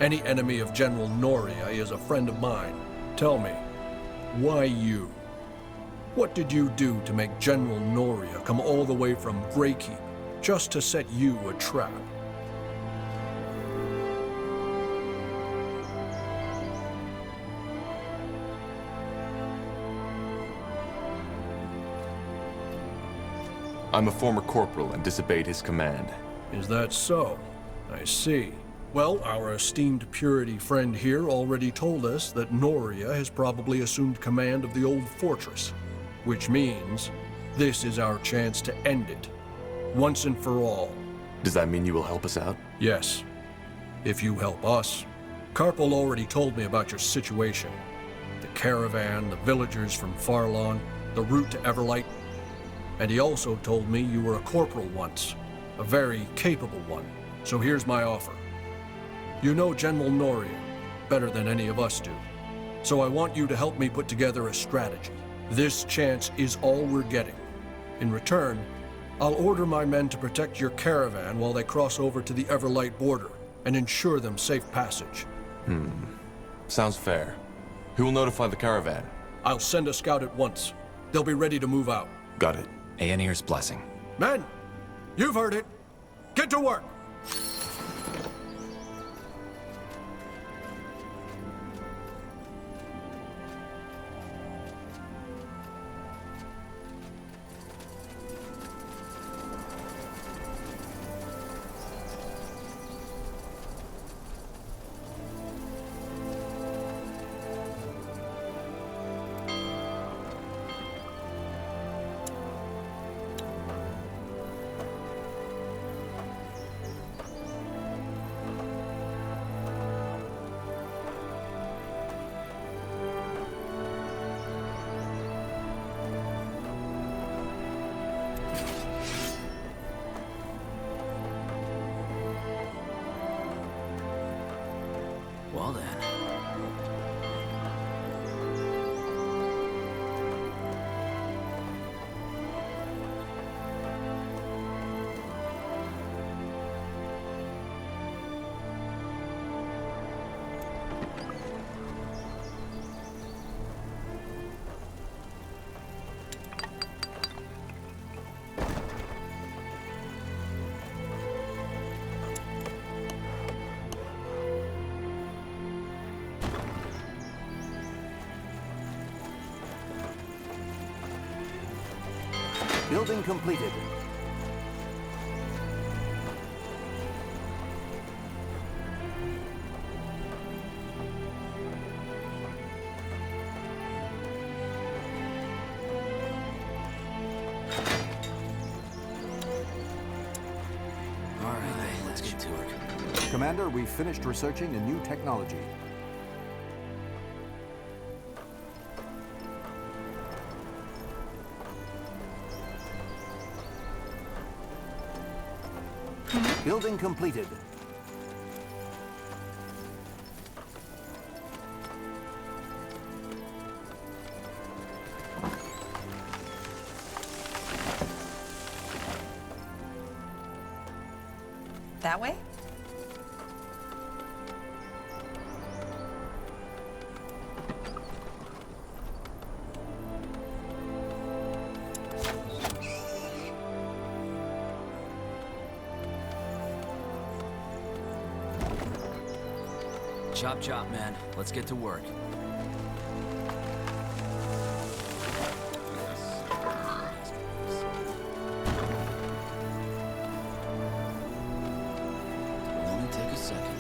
Any enemy of General Noria is a friend of mine. Tell me, Why you? What did you do to make General Noria come all the way from Greykeep just to set you a trap? I'm a former corporal and disobeyed his command. Is that so? I see. Well, our esteemed Purity friend here already told us that Noria has probably assumed command of the old fortress, which means this is our chance to end it, once and for all. Does that mean you will help us out? Yes, if you help us. Karpal already told me about your situation. The caravan, the villagers from Farlon, the route to Everlight. And he also told me you were a corporal once, a very capable one. So here's my offer. You know General Noria better than any of us do. So I want you to help me put together a strategy. This chance is all we're getting. In return, I'll order my men to protect your caravan while they cross over to the Everlight border and ensure them safe passage. Sounds fair. Who will notify the caravan? I'll send a scout at once. They'll be ready to move out. Got it. Aenir's blessing. Men, you've heard it. Get to work. Well then. Building completed. All right, let's get to work. Commander, we've finished researching a new technology. Building completed. That way? Chop chop, man. Let's get to work. Only take a second.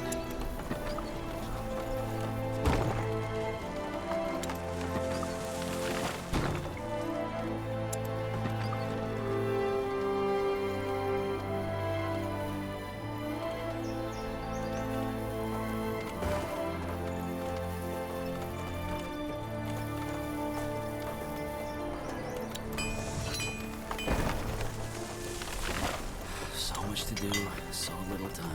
So much to do, so little time.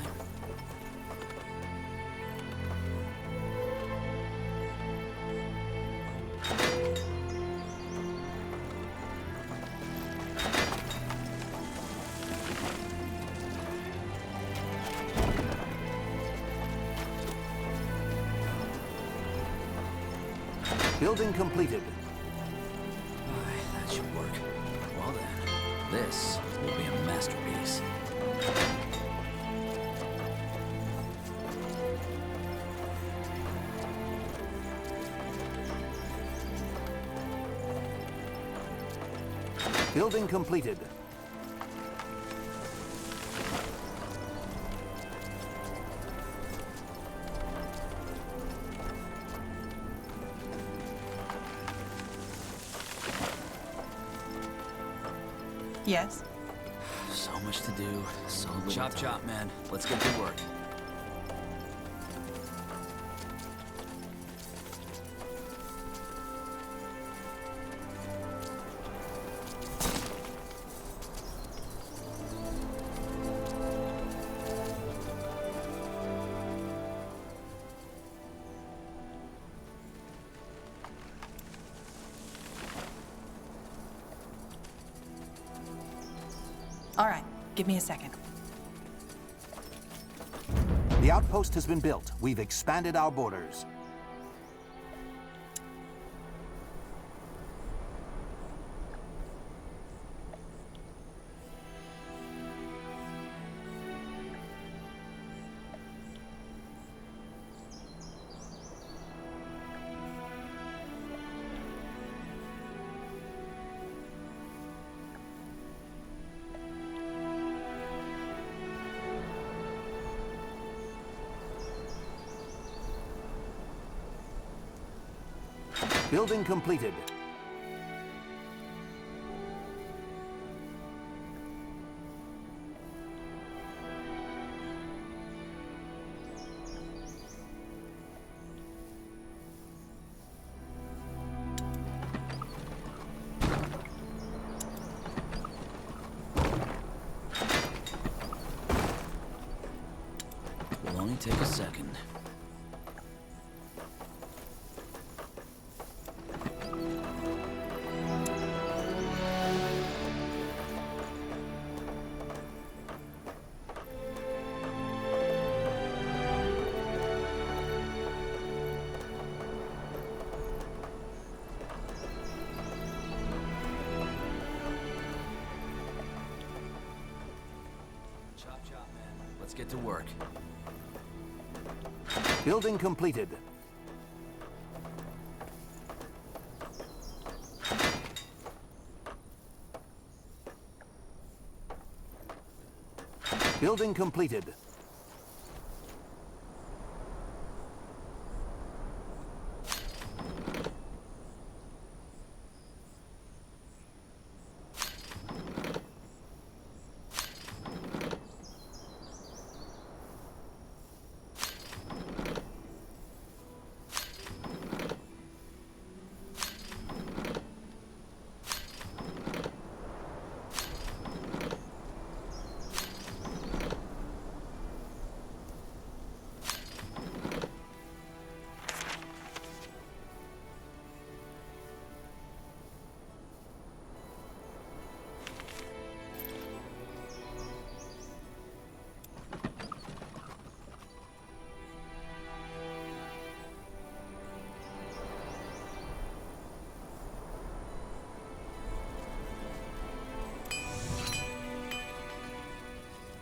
Building completed. That should work. Well then, this will be a masterpiece. Building completed. Yes? So much to do, so little Chop time. Chop, man. Let's get to work. All right, give me a second. The outpost has been built. We've expanded our borders. Building completed. Will only take a second. Let's get to work. Building completed. Building completed.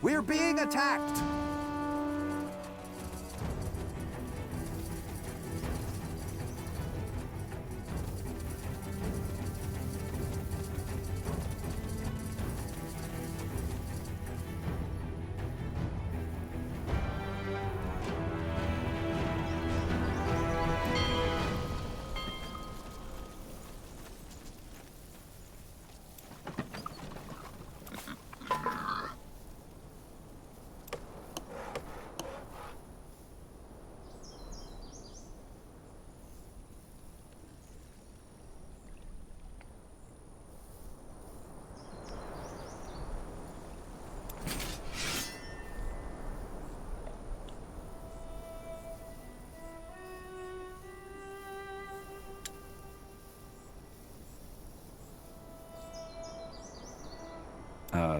We're being attacked!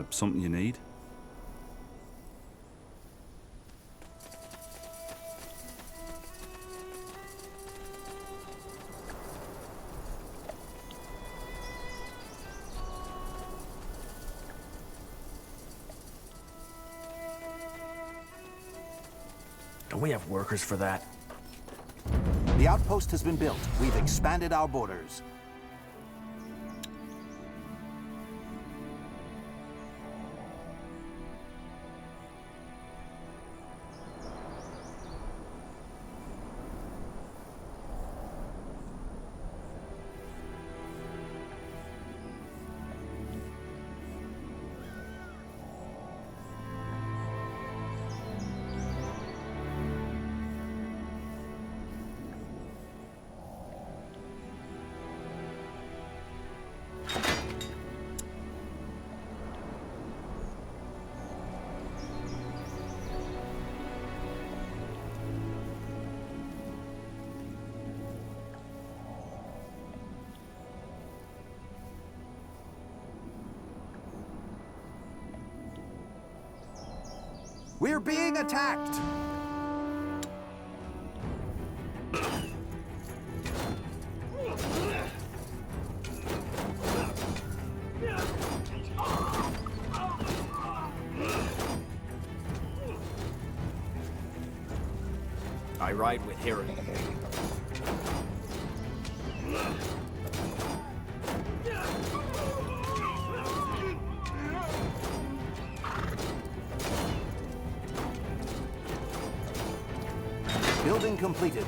Something you need? Don't we have workers for that? The outpost has been built. We've expanded our borders. We're being attacked! I ride with Harry. Building completed.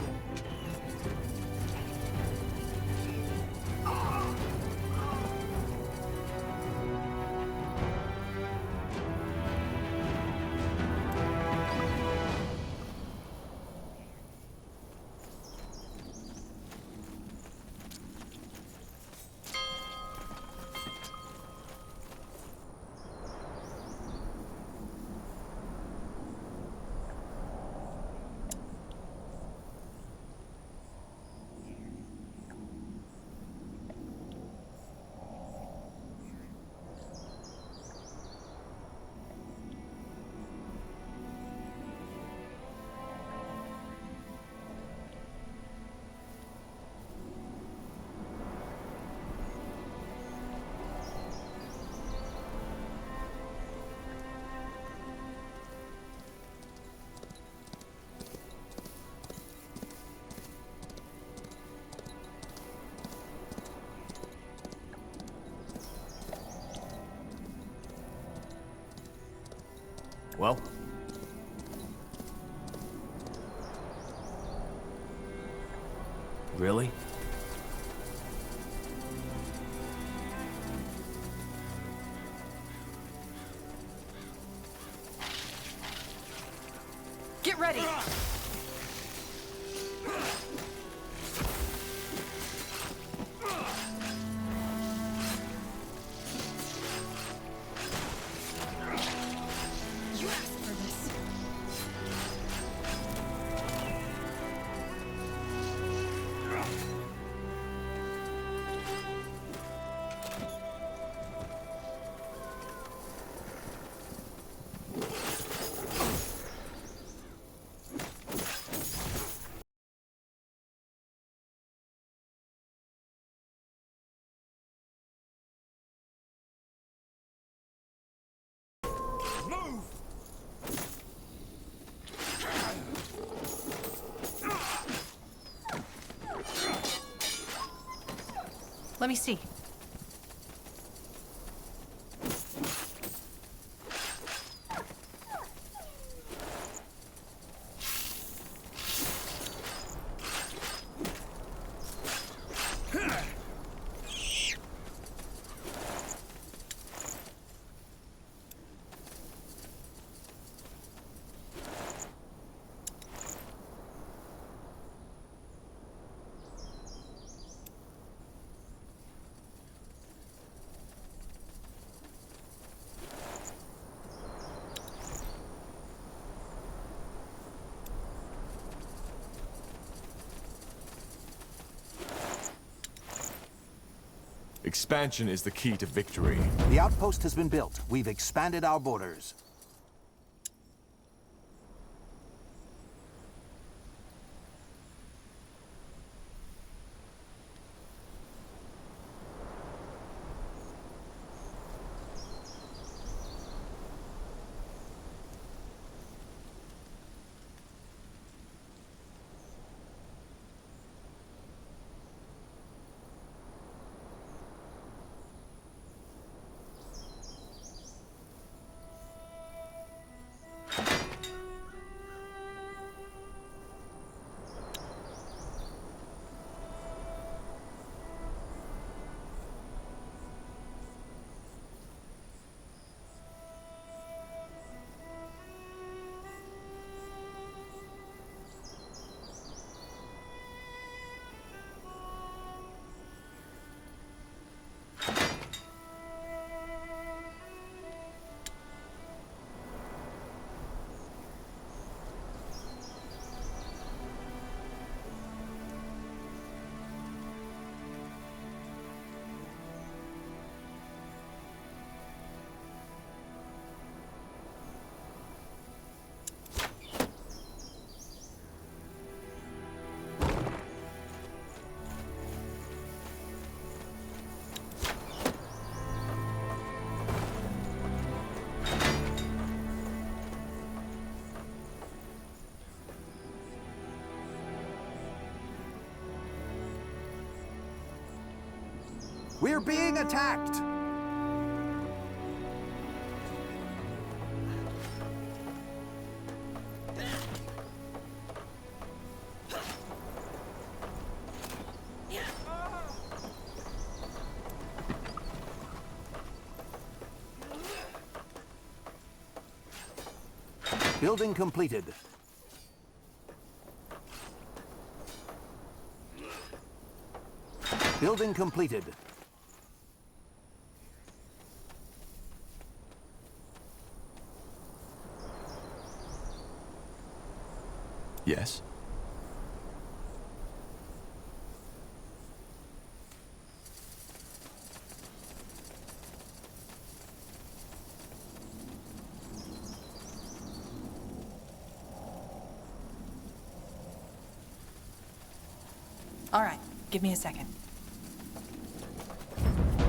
Well? Really? Get ready! Let me see. Expansion is the key to victory. The outpost has been built. We've expanded our borders. We're being attacked! Building completed. Building completed. Yes? All right, give me a second.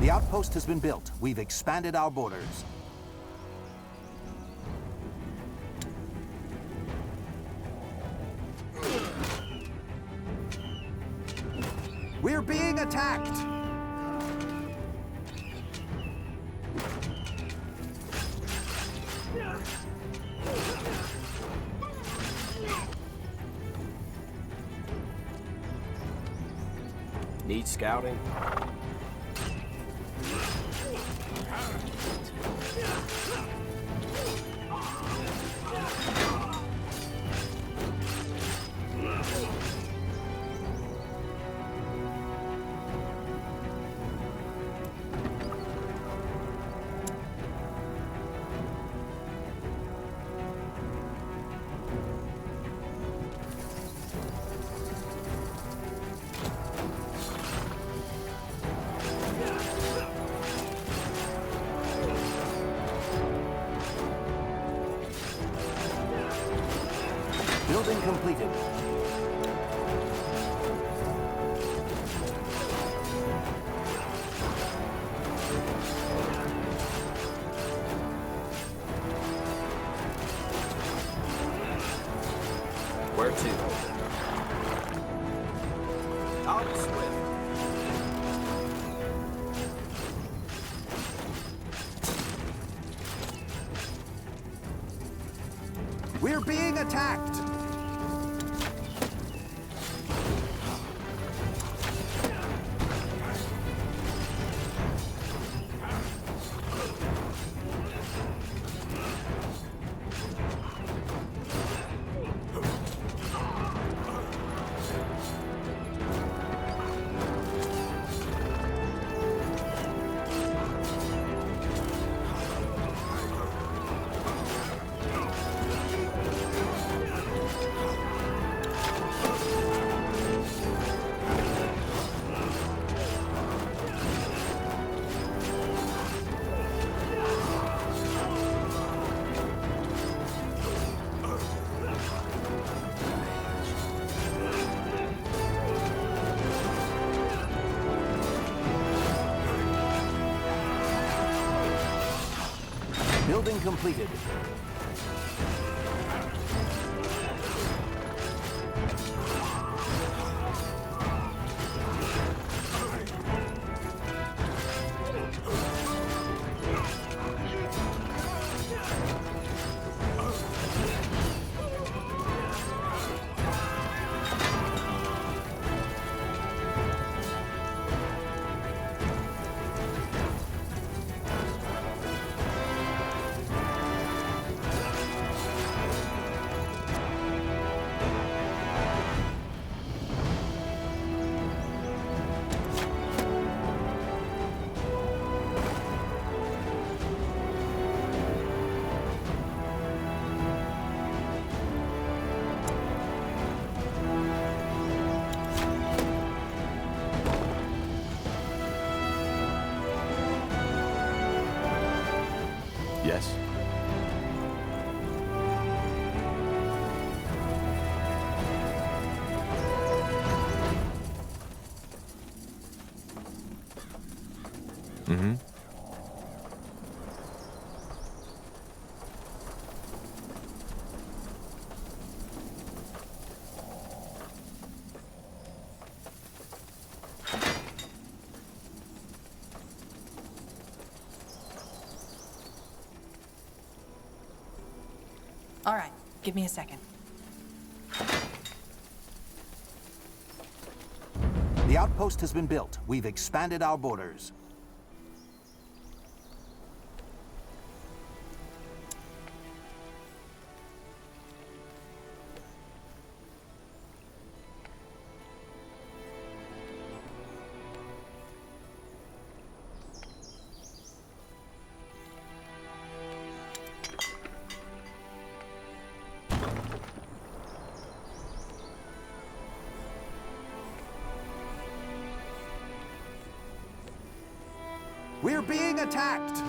The outpost has been built. We've expanded our borders. We're being attacked! Need scouting? Building completed. Where to? I'll be swift. We're being attacked! Building completed. Yes? Mm-hmm. All right, give me a second. The outpost has been built. We've expanded our borders. We're being attacked!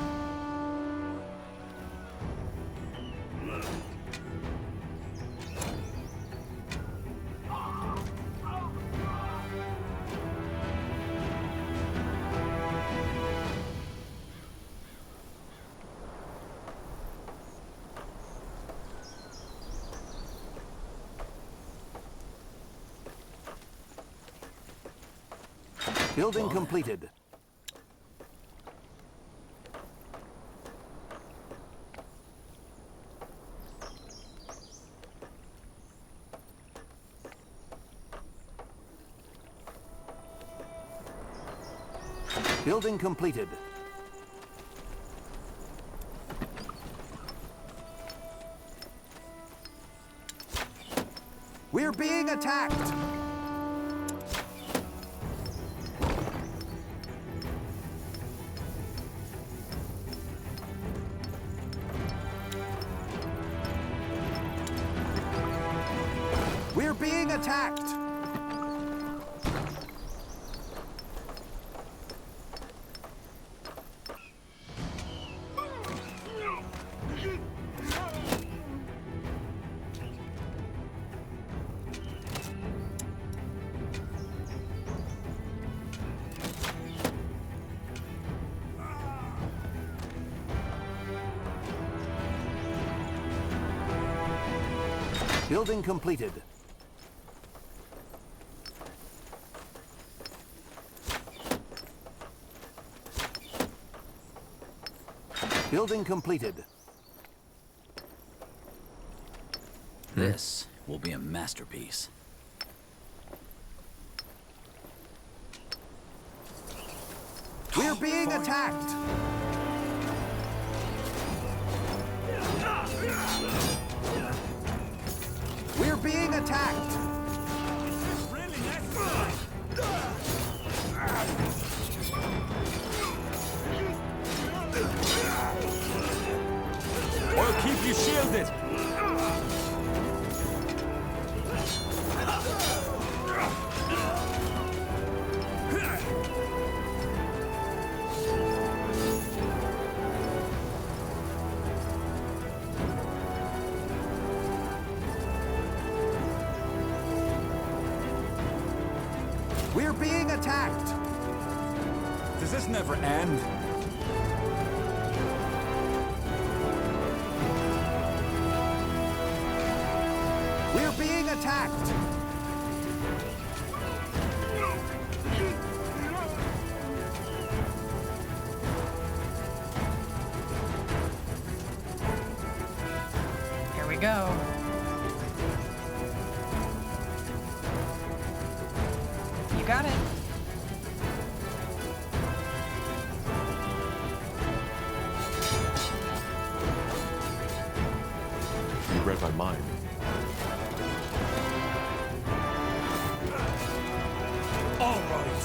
Building completed. Building completed. We're being attacked! We're being attacked! Building completed. Building completed. This will be a masterpiece. We're being attacked! We're being attacked! I'll keep you shielded! We're being attacked! Does this never end? We're being attacked! Here we go. You got it. You read my mind. All right.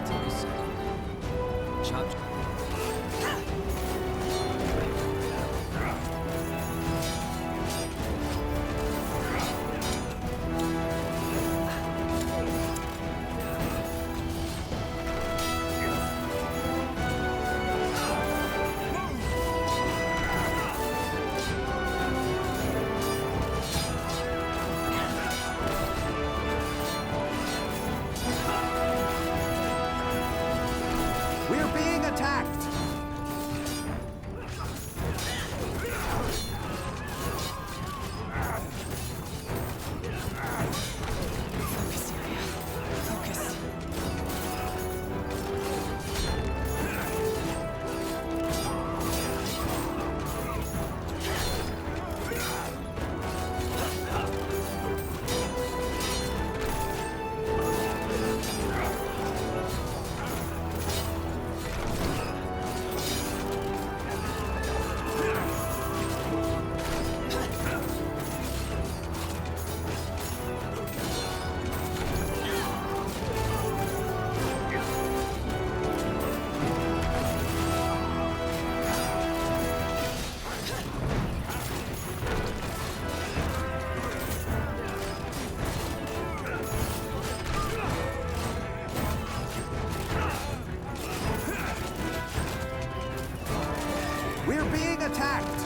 Take a second. Chop. We're being attacked! Focus, Area. Focus. being attacked!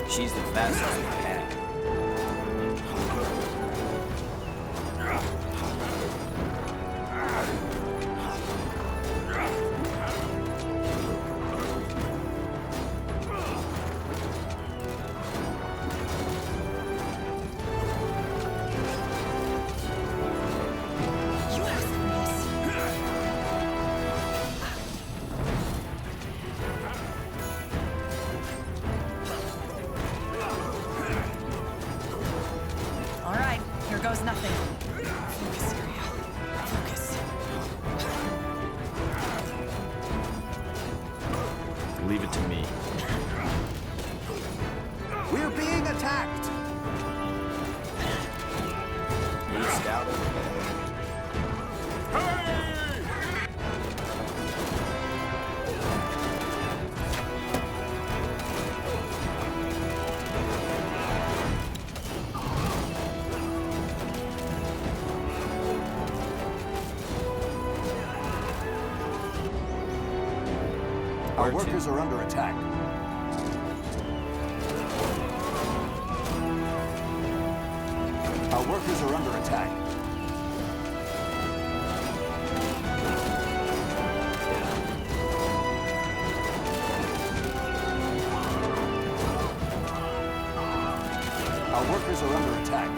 She's the fastest I've had. Goes nothing. Focus, Syria. Focus. Leave it to me. We're being attacked! Need scout over there. Our workers are under attack. Our workers are under attack. Our workers are under attack.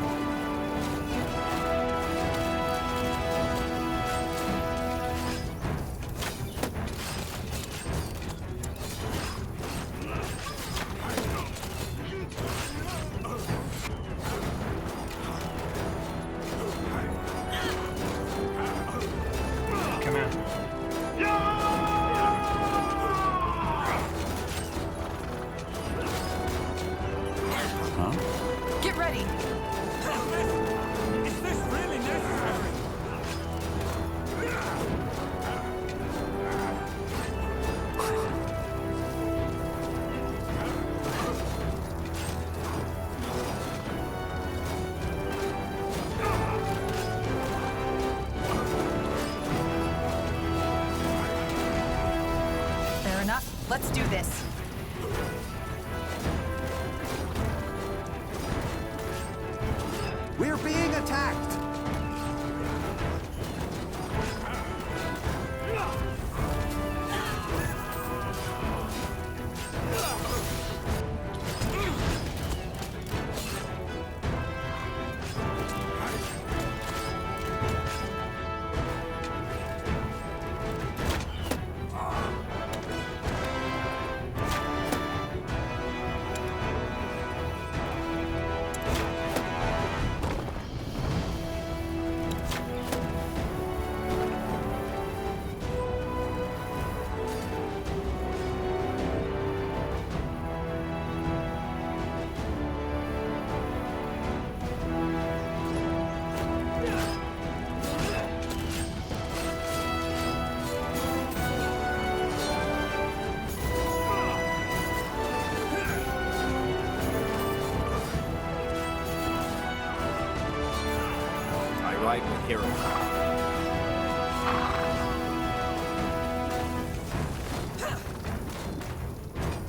Get ready. Is this really necessary? Fair enough. Let's do this. We're being attacked! I ride with heroes.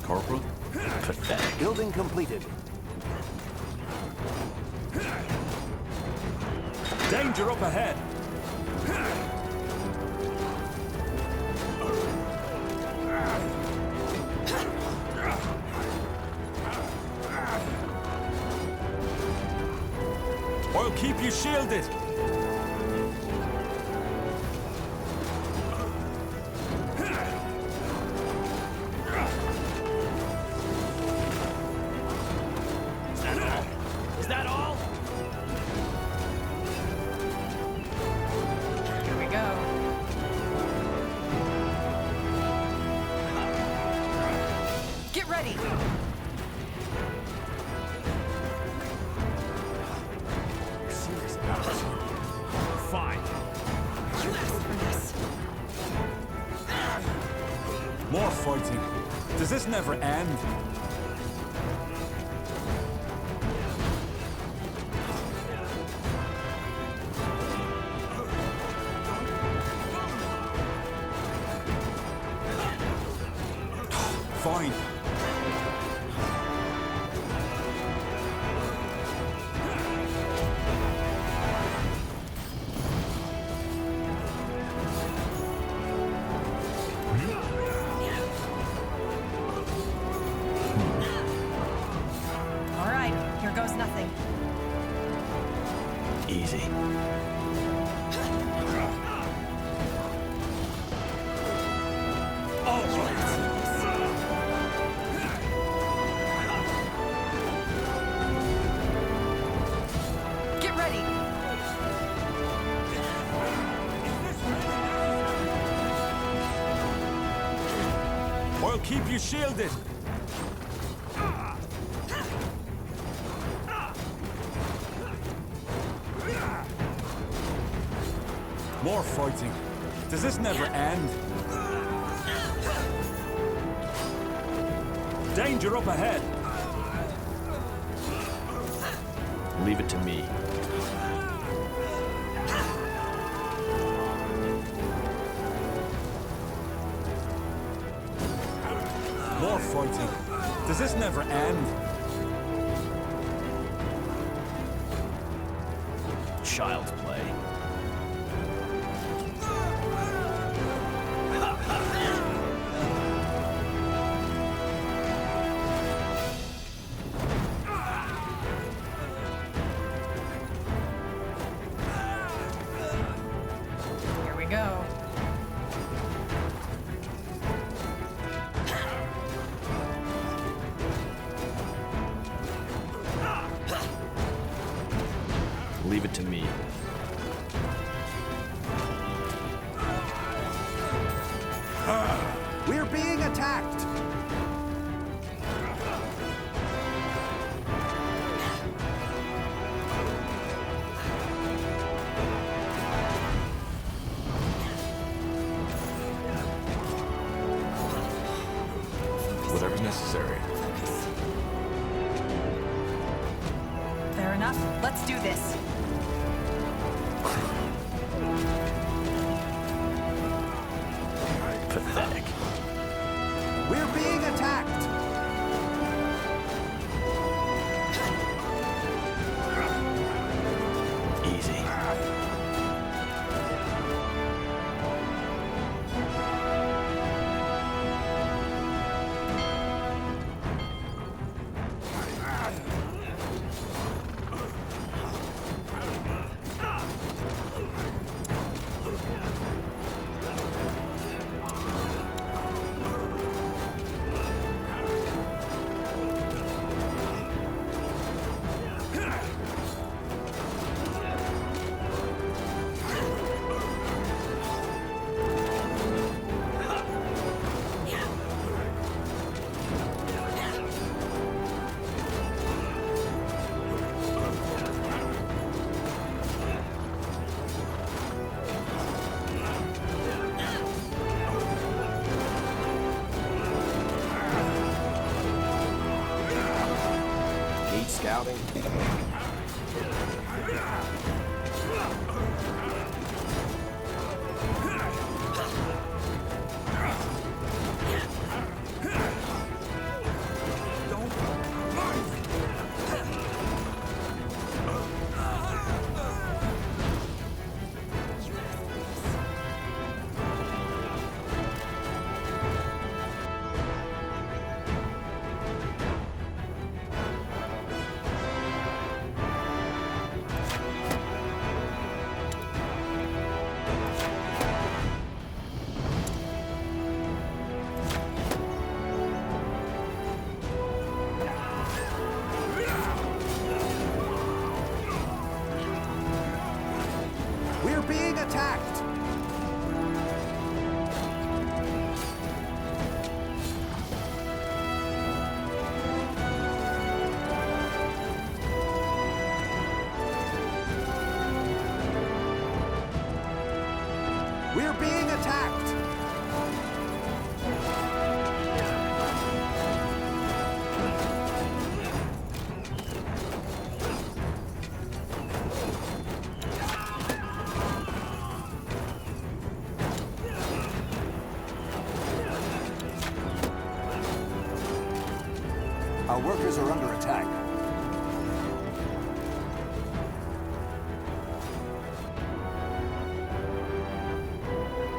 Corporal? Pathetic. Building completed. Danger up ahead! I'll keep you shielded! Is that all? Here we go. Get ready! Serious about this? Fine. You asked for this. More fighting. Does this never end? Fine. All right, here goes nothing. Easy. Get ready! I'll keep you shielded! More fighting. Does this never end? Danger up ahead! Leave it to me. More fighting. Does this never end? Child's play. Here we go. Leave it to me. We're being attacked! Whatever's necessary. Fair enough. Let's do this. Pathetic. We're being attacked! Easy. Scouting. We're being attacked! We're being attacked! Our workers are under attack.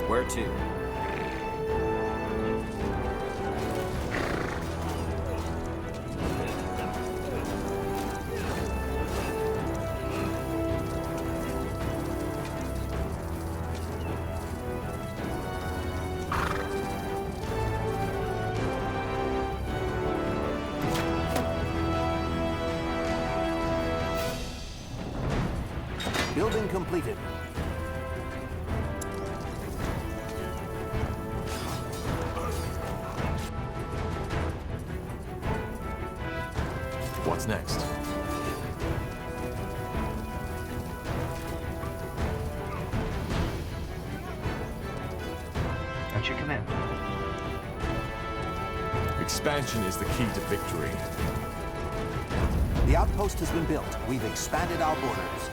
Where to? Building completed. What's next? At your command. Expansion is the key to victory. The outpost has been built. We've expanded our borders.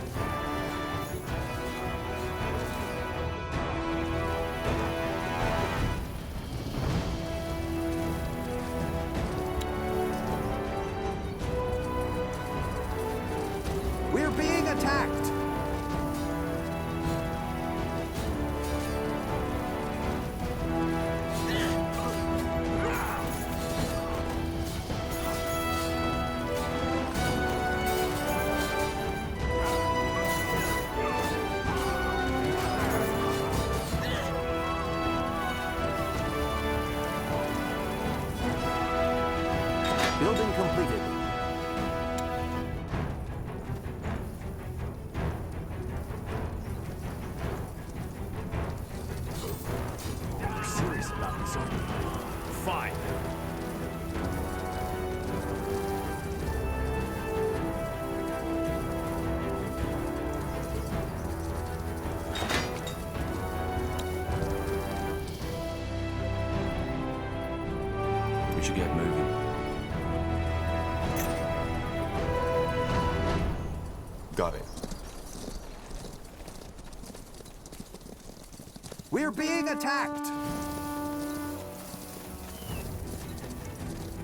We're being attacked! Building completed. They're serious about this, aren't they? Fine. We should get moving. Got it. We're being attacked!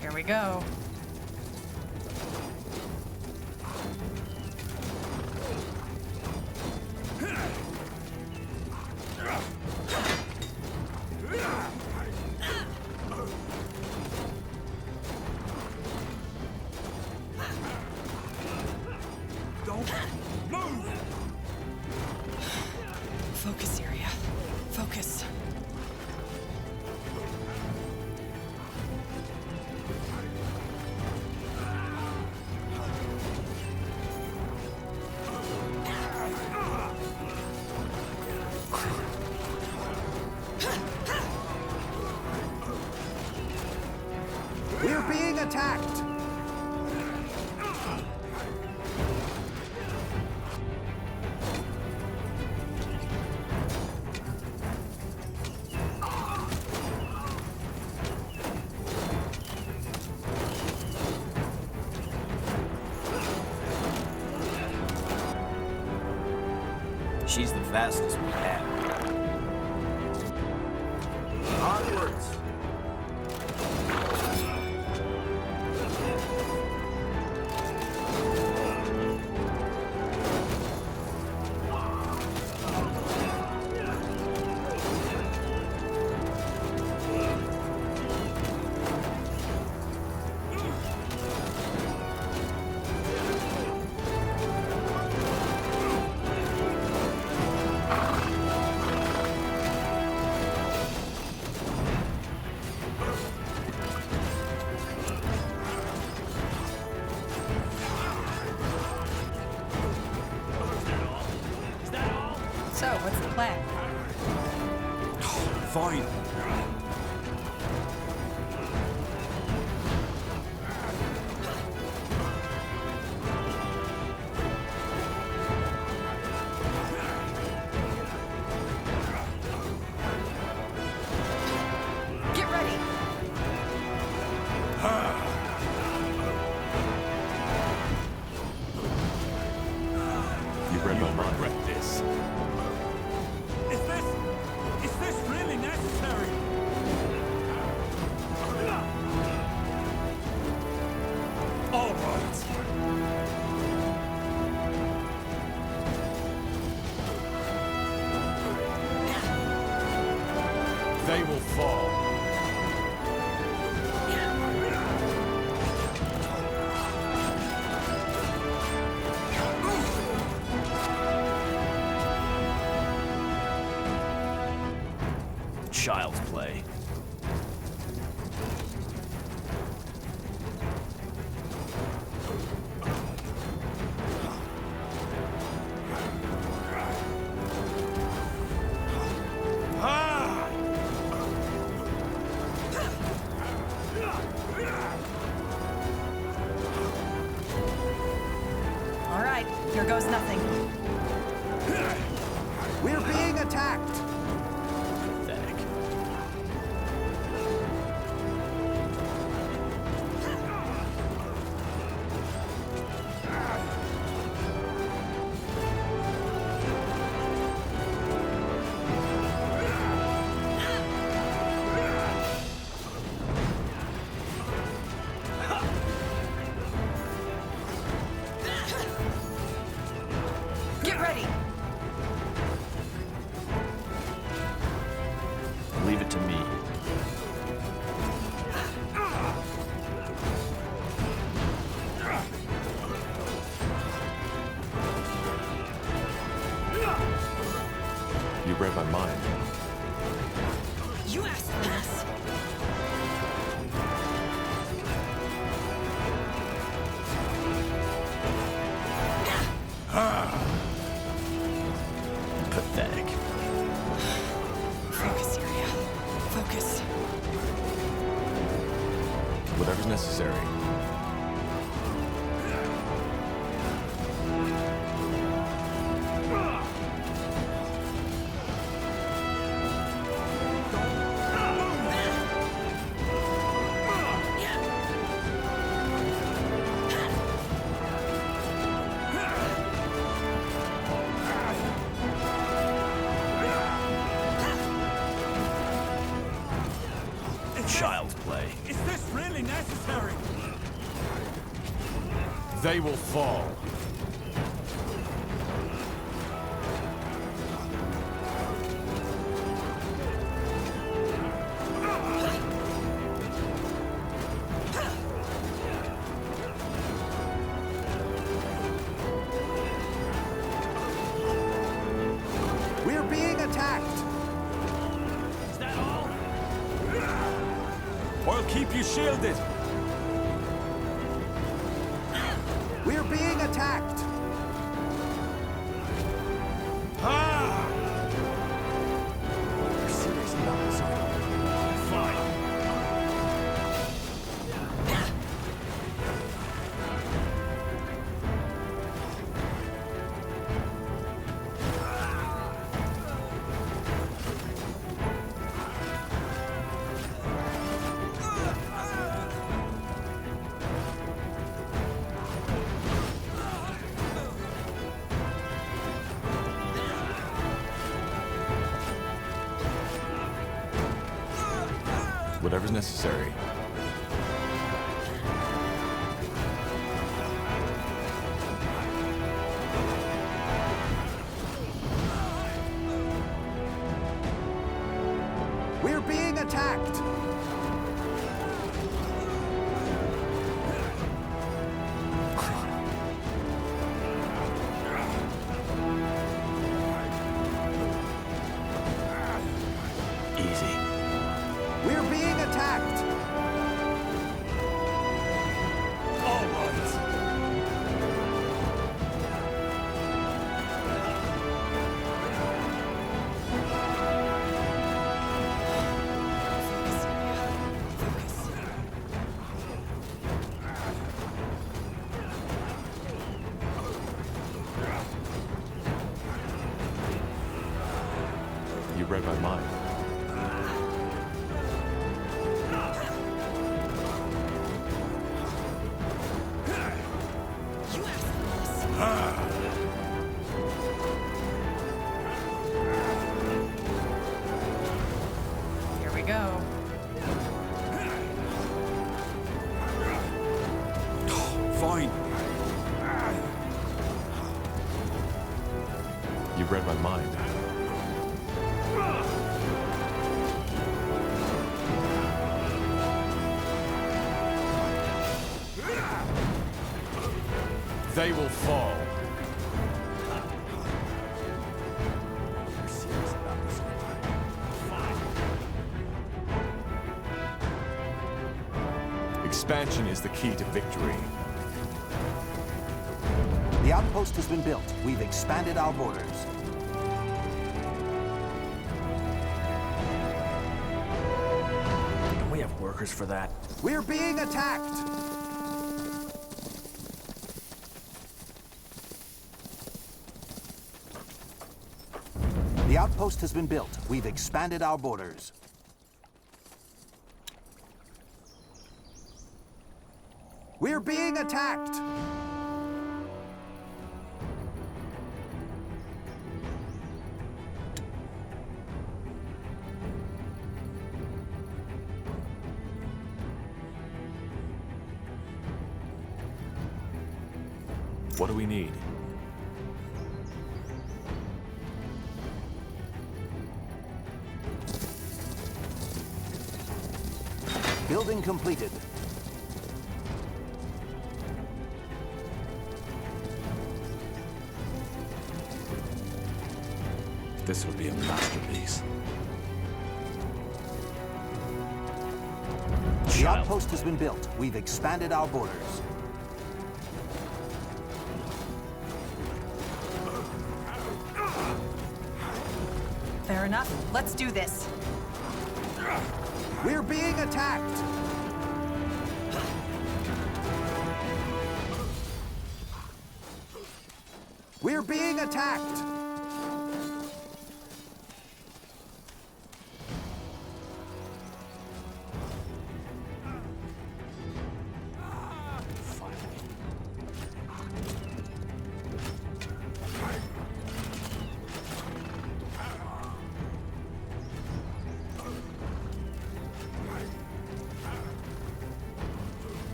Here we go. Don't move! Focus area. Focus. We're being attacked! She's the fastest we have. Onwards! So, what's the plan? Fine. Get ready! You read my mind. Regret this. Is this really necessary? All right. They will fall. Child's play. All right, here goes nothing. We're being attacked! Pathetic. Get ready! Leave it to me. You read my mind. You asked for this! Pathetic. Focus, Syria. Focus. Whatever's necessary. Child's play. Is this really necessary? They will fall. We're being attacked! Is that all? I'll keep you shielded. We're being attacked! You're serious about this, aren't you? Fine. Whatever's necessary. We're being attacked! Easy. We're being attacked! All right. You read my mind. Here we go. Fine. You read my mind. They will fall. You're serious about this, aren't you? Expansion is the key to victory. The outpost has been built. We've expanded our borders. Don't we have workers for that? We're being attacked! The outpost has been built. We've expanded our borders. We're being attacked! What do we need? Building completed. This will be a masterpiece. The outpost has been built. We've expanded our borders. Fair enough. Let's do this. We're being attacked! We're being attacked!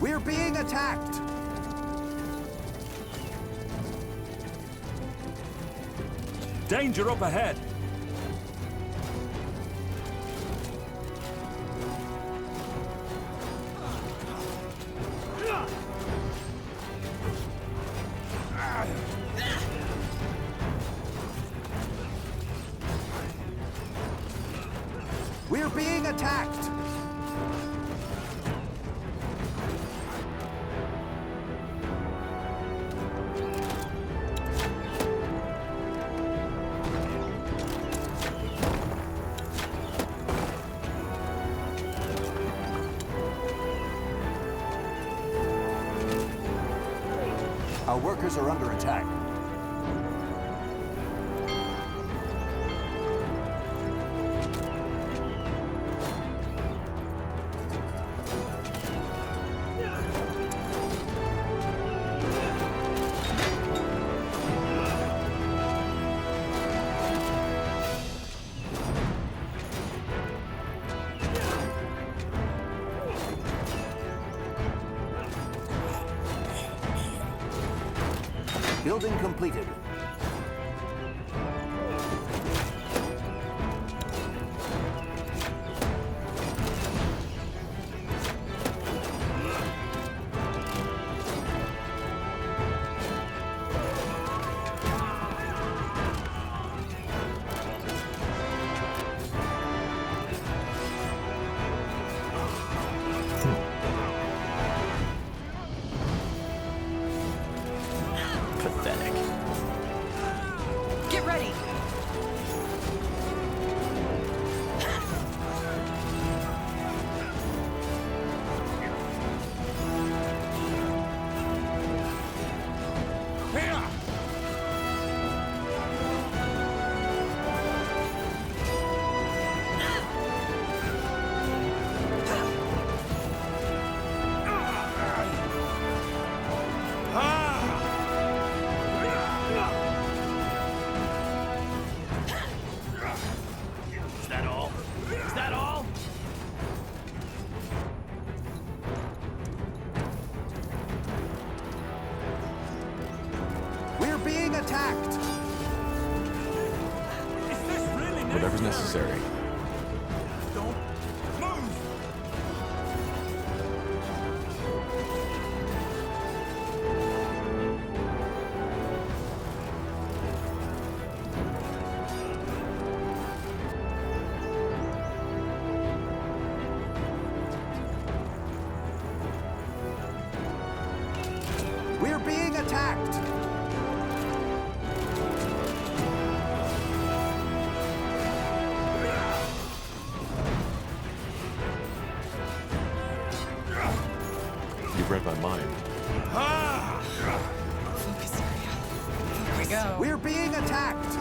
We're being attacked! Danger up ahead! We're being attacked! Our workers are under attack. Building completed. Pathetic. attacked! Is this really necessary? Whatever's necessary. Don't move! We're being attacked! You've read my mind. Focus area. Here we go. We're being attacked!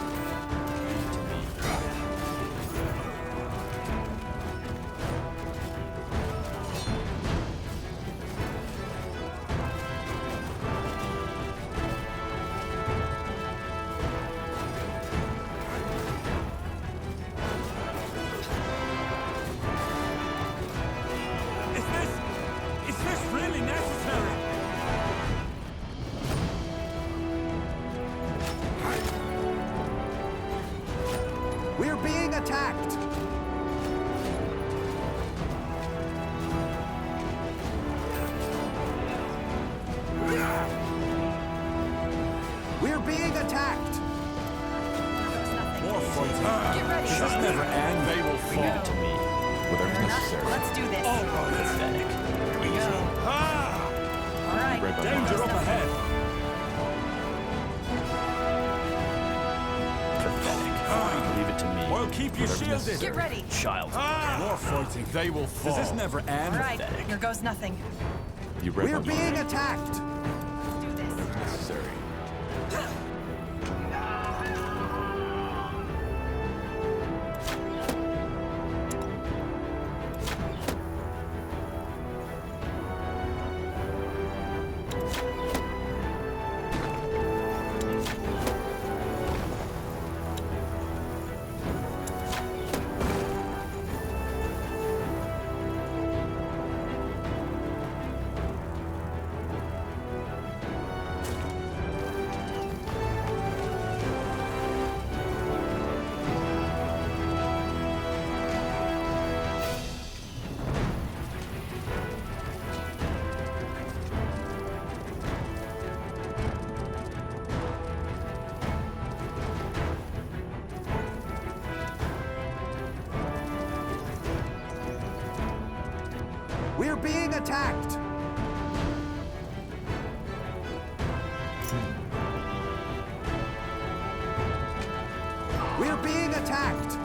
Is this really necessary? We're being attacked! We're being attacked! More fighting. Get ready. Does this never end? They will fall to me. Whatever's necessary. Let's do this. Pathetic. Here we go. All right. Read my Danger mind. up ahead. Pathetic. Leave it to me. Well, keep your shields in. Get ready. Child. More fighting. They will fall. Does this never end? All right. Here goes nothing. You read We're my being mind. attacked! Do this. Necessary. We're being attacked! We're being attacked!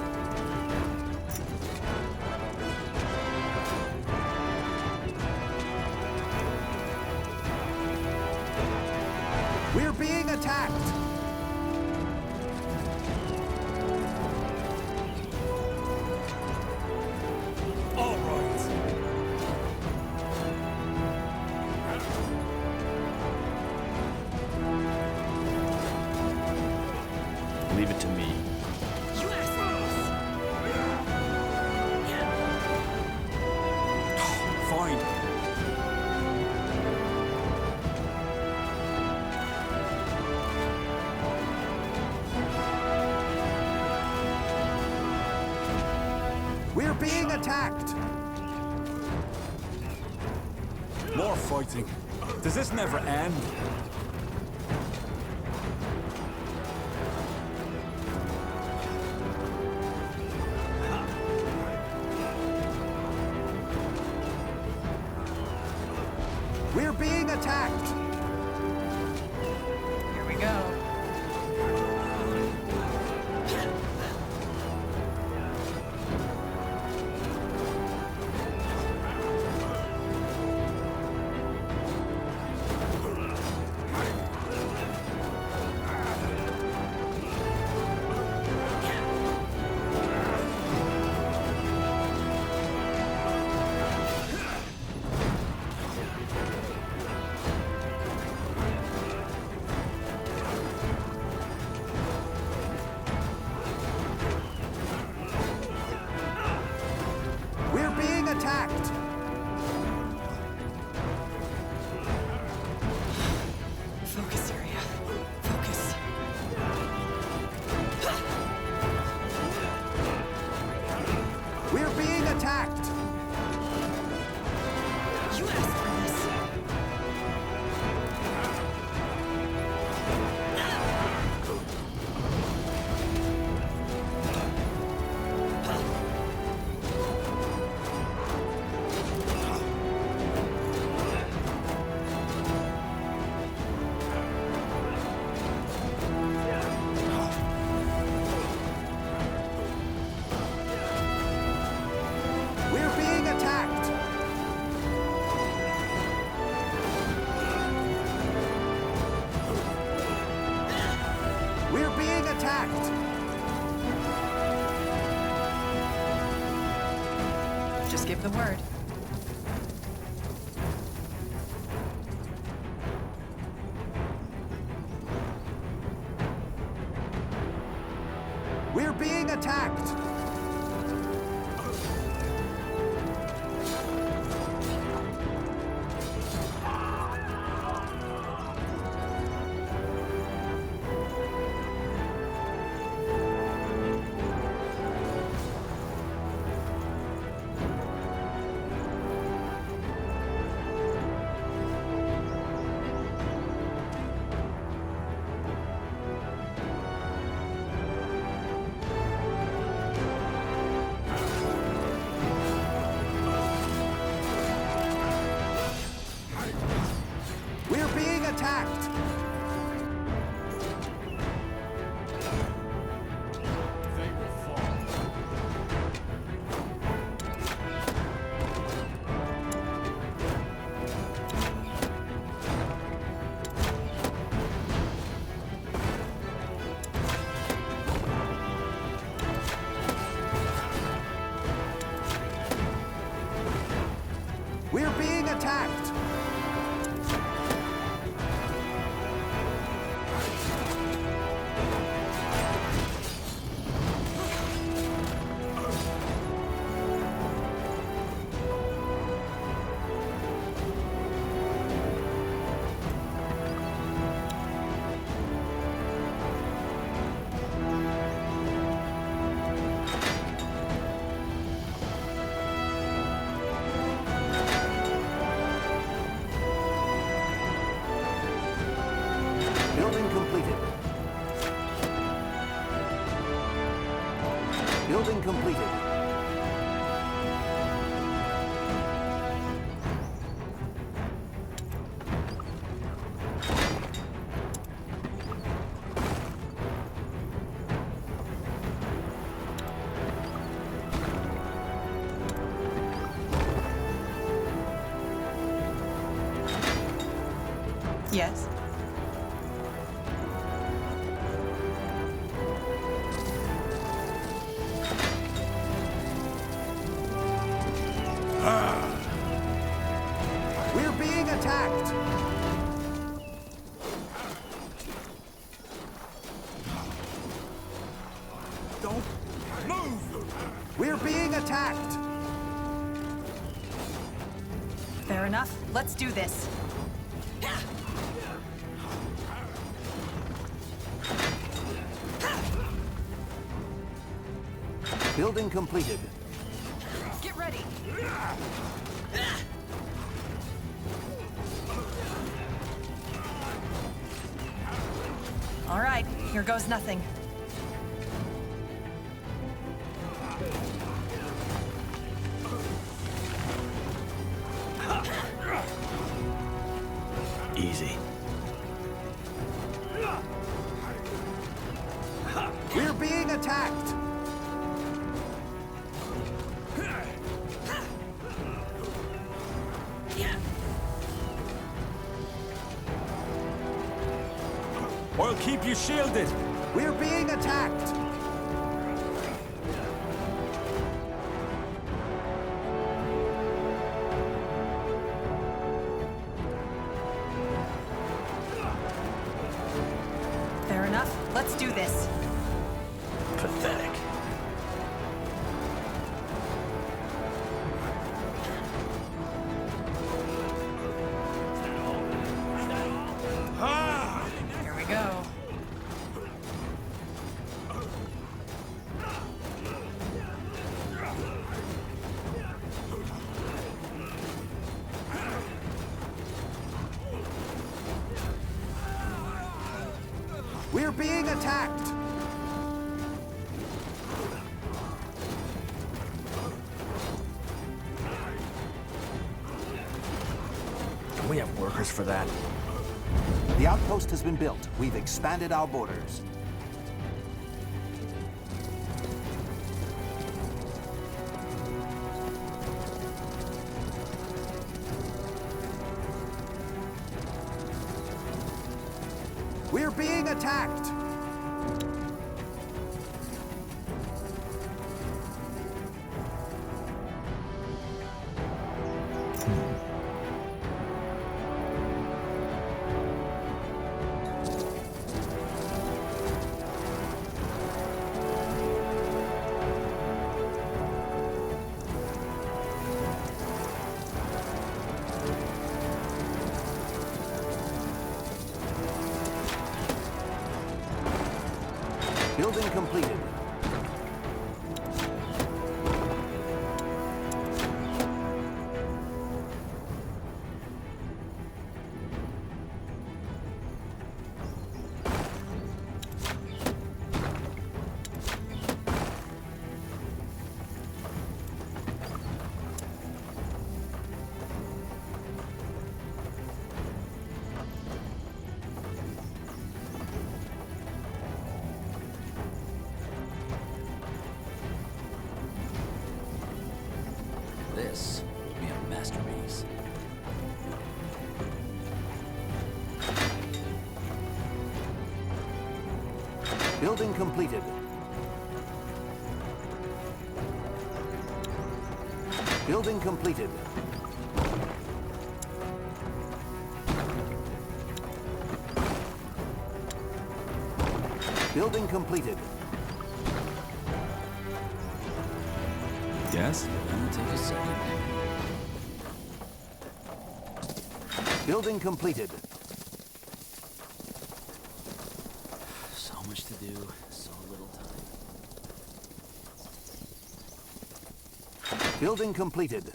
We're being attacked! All right. Leave it to me. Fine. We're being attacked! More fighting. Does this never end? We're being attacked! Here we go. attacked! You asked for this. We're being attacked! We're being attacked! Just give the word. We're being attacked! We're being attacked! We're being attacked! Building completed. Building completed. Yes. We're being attacked! Don't move! We're being attacked! Fair enough. Let's do this. Building completed. Get ready. All right, here goes nothing. Easy. We're being attacked! I'll keep you shielded. We're being attacked! Fair enough. Let's do this. Pathetic. Here we go. We're being attacked! Can we have workers for that? The outpost has been built. We've expanded our borders. We're being attacked! Building completed. This will be a masterpiece. Building completed. Building completed. Building completed. Yes? Gonna take a second. Building completed. So much to do, so little time. Building completed.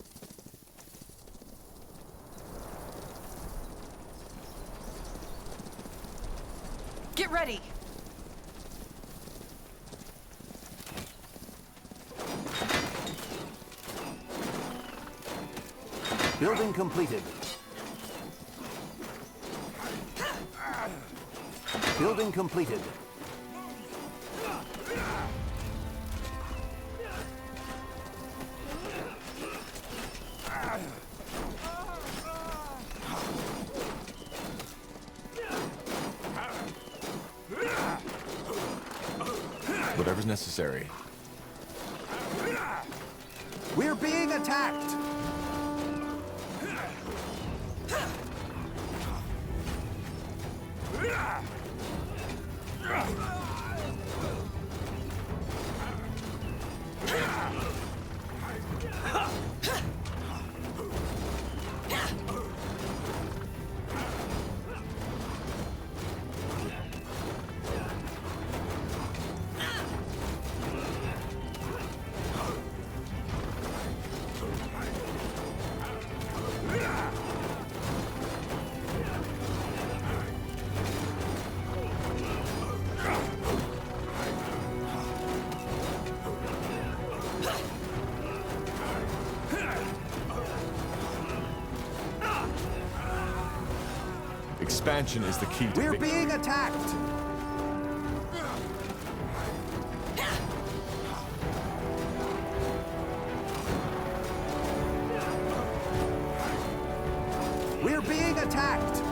Get ready! Building completed. Building completed. Whatever's necessary. We're being attacked! Expansion is the key to We're victory. being attacked! We're being attacked!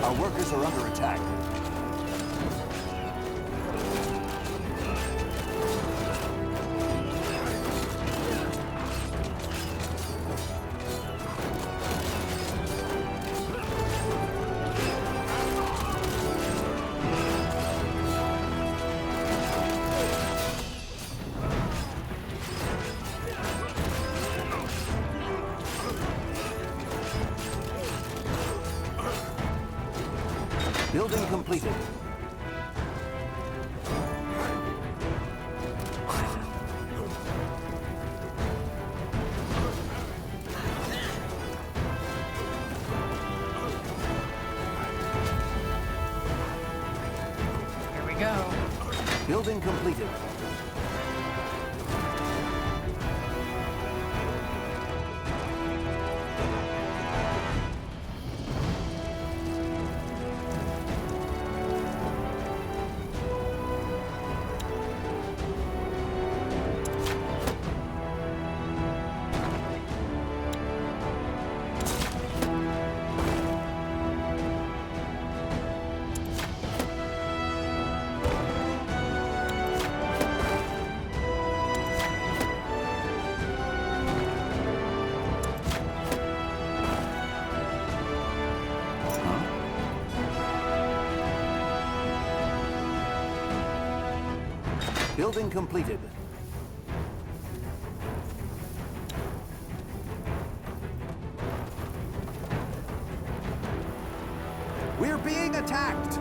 Our workers are under attack. Building completed. Here we go. Building completed. Building completed. We're being attacked!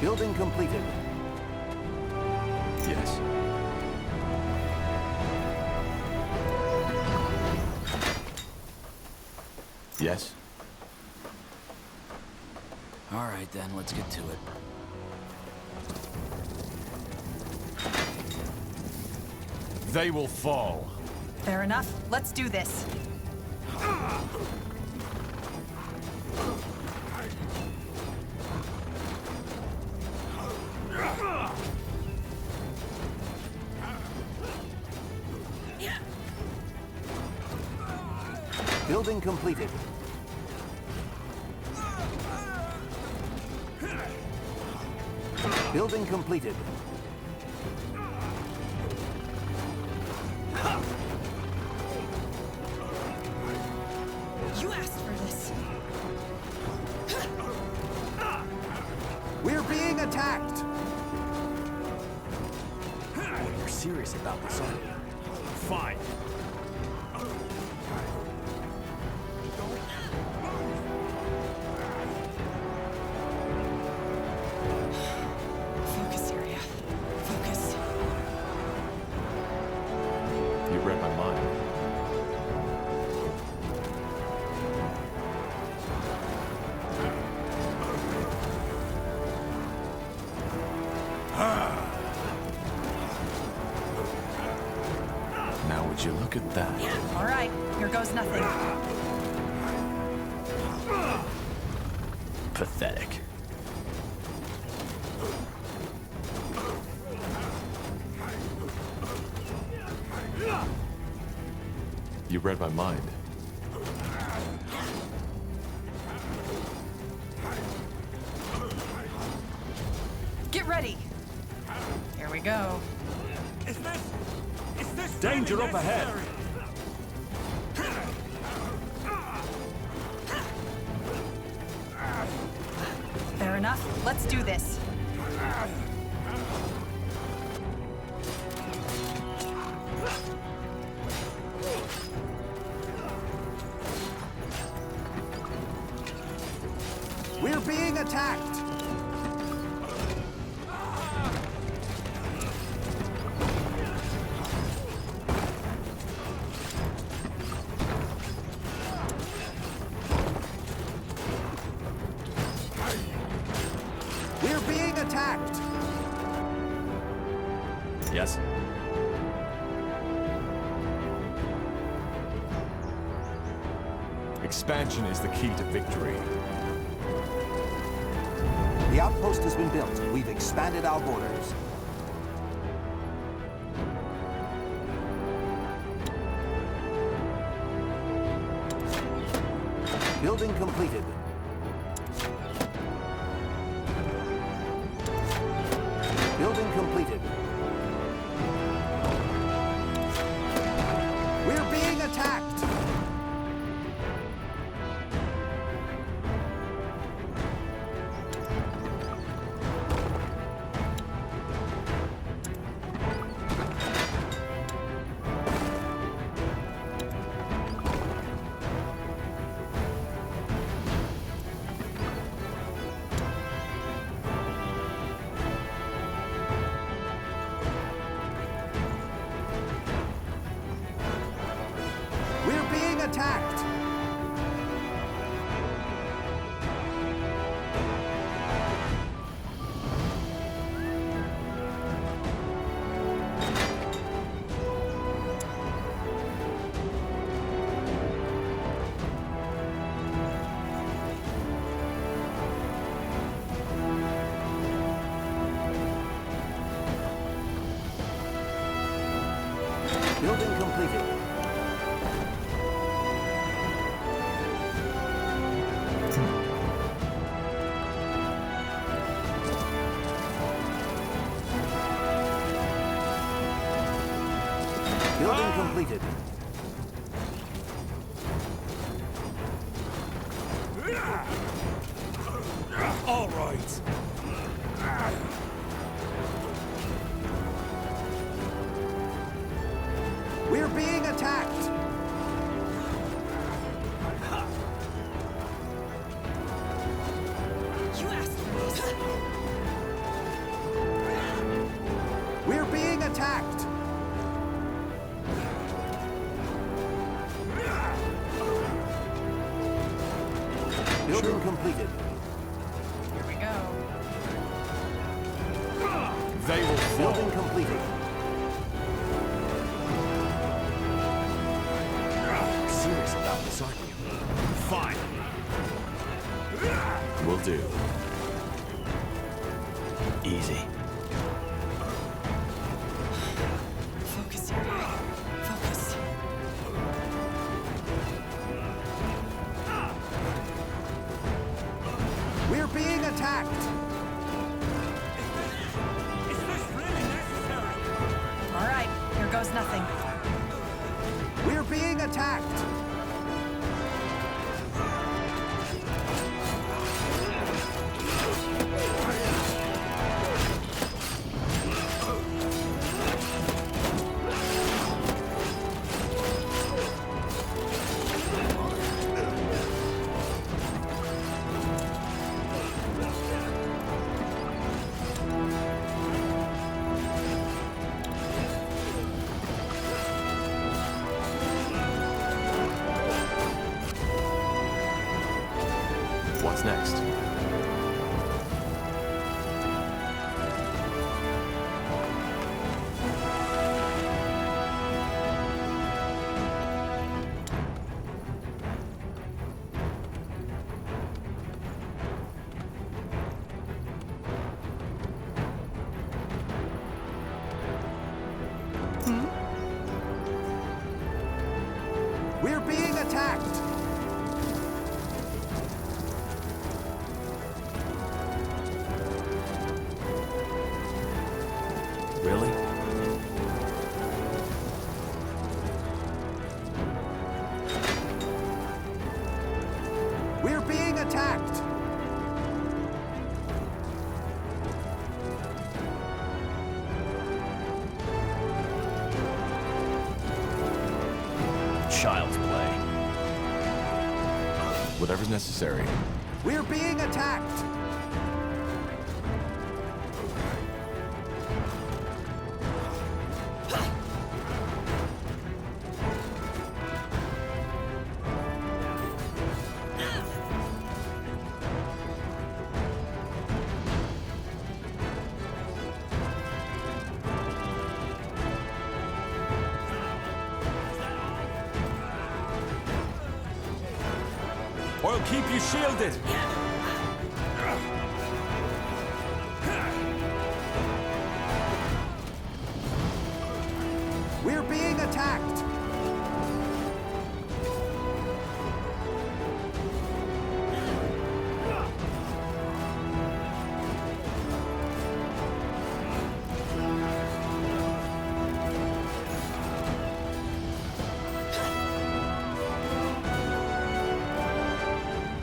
Building completed. Yes. Yes? All right, then, let's get to it. They will fall. Fair enough. Let's do this. Building completed. Building completed. You asked for this. We're being attacked! You're serious about this, aren't you? Fine. Focus, area. Focus. You read my mind. Now would you look at that? All right, here goes nothing. Pathetic. You read my mind. Get ready. Here we go. Is this Danger really up ahead. necessary? Fair enough. Let's do this. We're being attacked! We're being attacked! Yes? Expansion is the key to victory. The outpost has been built. We've expanded our borders. Building completed. completed. Building completed. All right. We're being attacked. You asked for this. We're being attacked. Building completed. Here we go. They will fall. Building completed. You're serious about this, aren't you? Fine. Will do. Easy. Focus here. Focus. We're being attacked. Is this really necessary? All right, here goes nothing. We're being attacked. What's next? We're being attacked. Really? We're being attacked. Child's play. Whatever's necessary. We're being attacked. I'll keep you shielded. We're being attacked.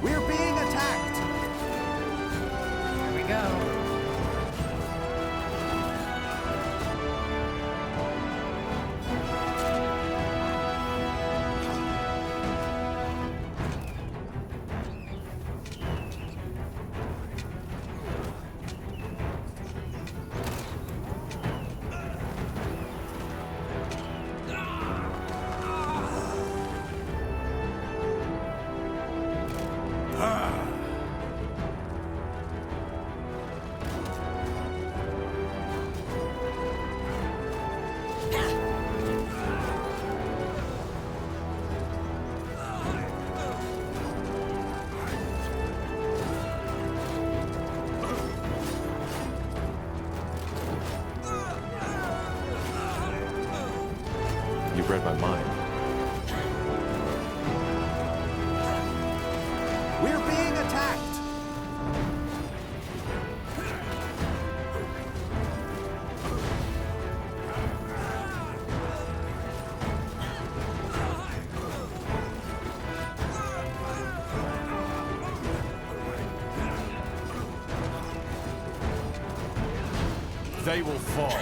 We're being attacked. Here we go. read my mind. We're being attacked! They will fall.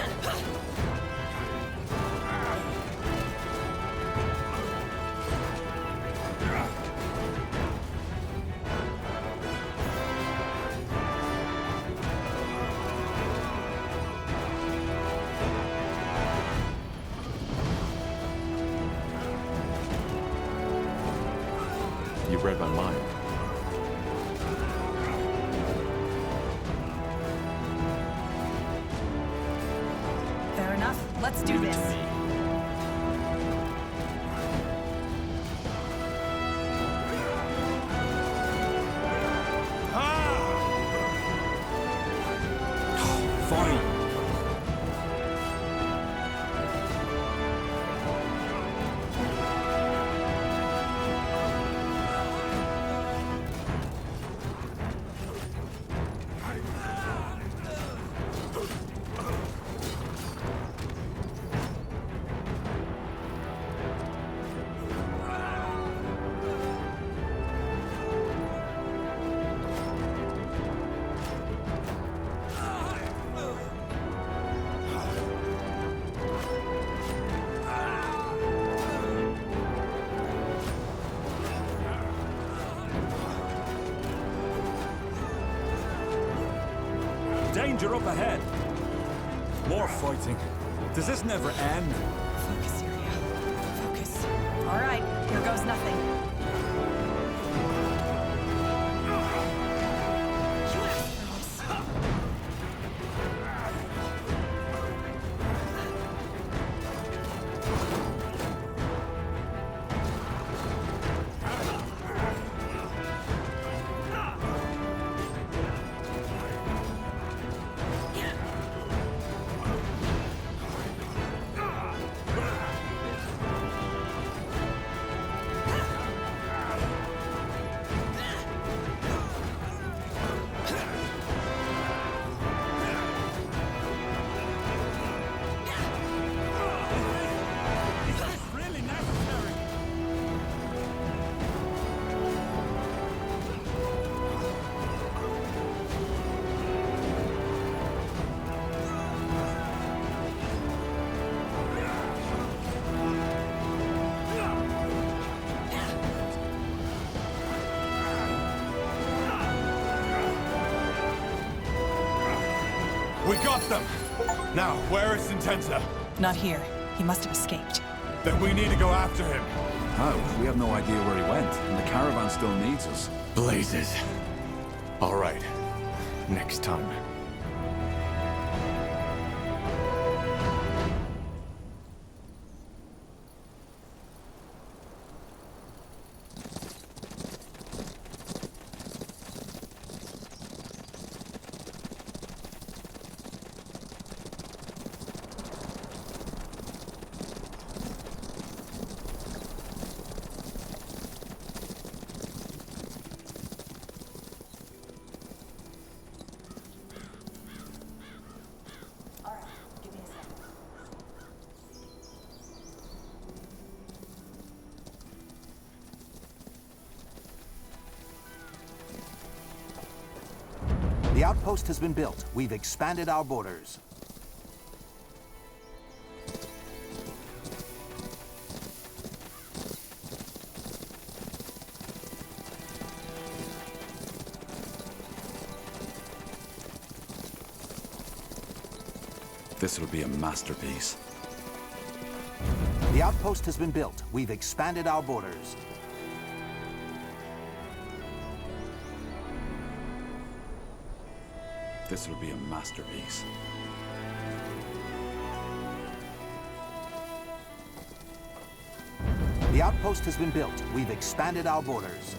You read my mind. Fair enough. Let's do this. Fine. Danger up ahead. More fighting. Does this never end? Focus, Syria. Focus. All right, here goes nothing. We got them! Now, where is Intensa? Not here. He must have escaped. Then we need to go after him. How? We have no idea where he went, and the caravan still needs us. Blazes. All right. Next time. The outpost has been built. We've expanded our borders. This will be a masterpiece. The outpost has been built. We've expanded our borders. This will be a masterpiece. The outpost has been built. We've expanded our borders.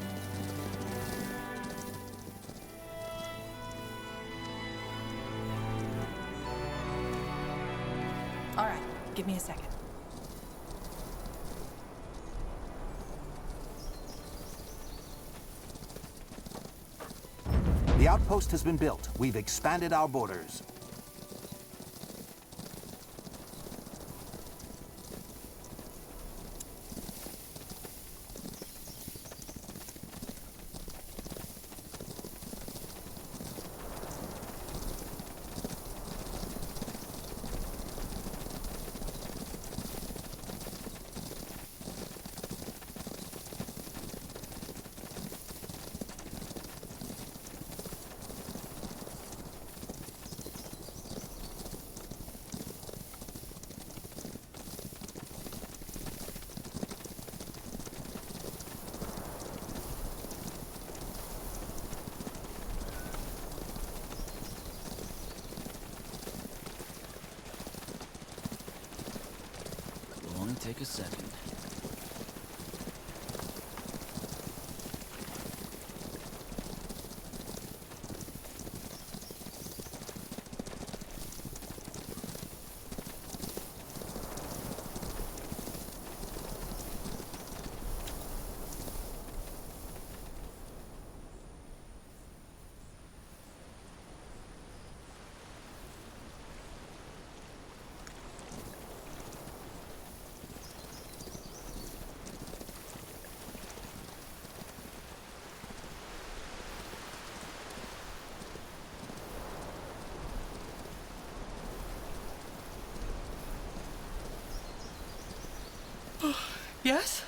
All right, give me a second. The outpost has been built. We've expanded our borders. Take a second. Yes?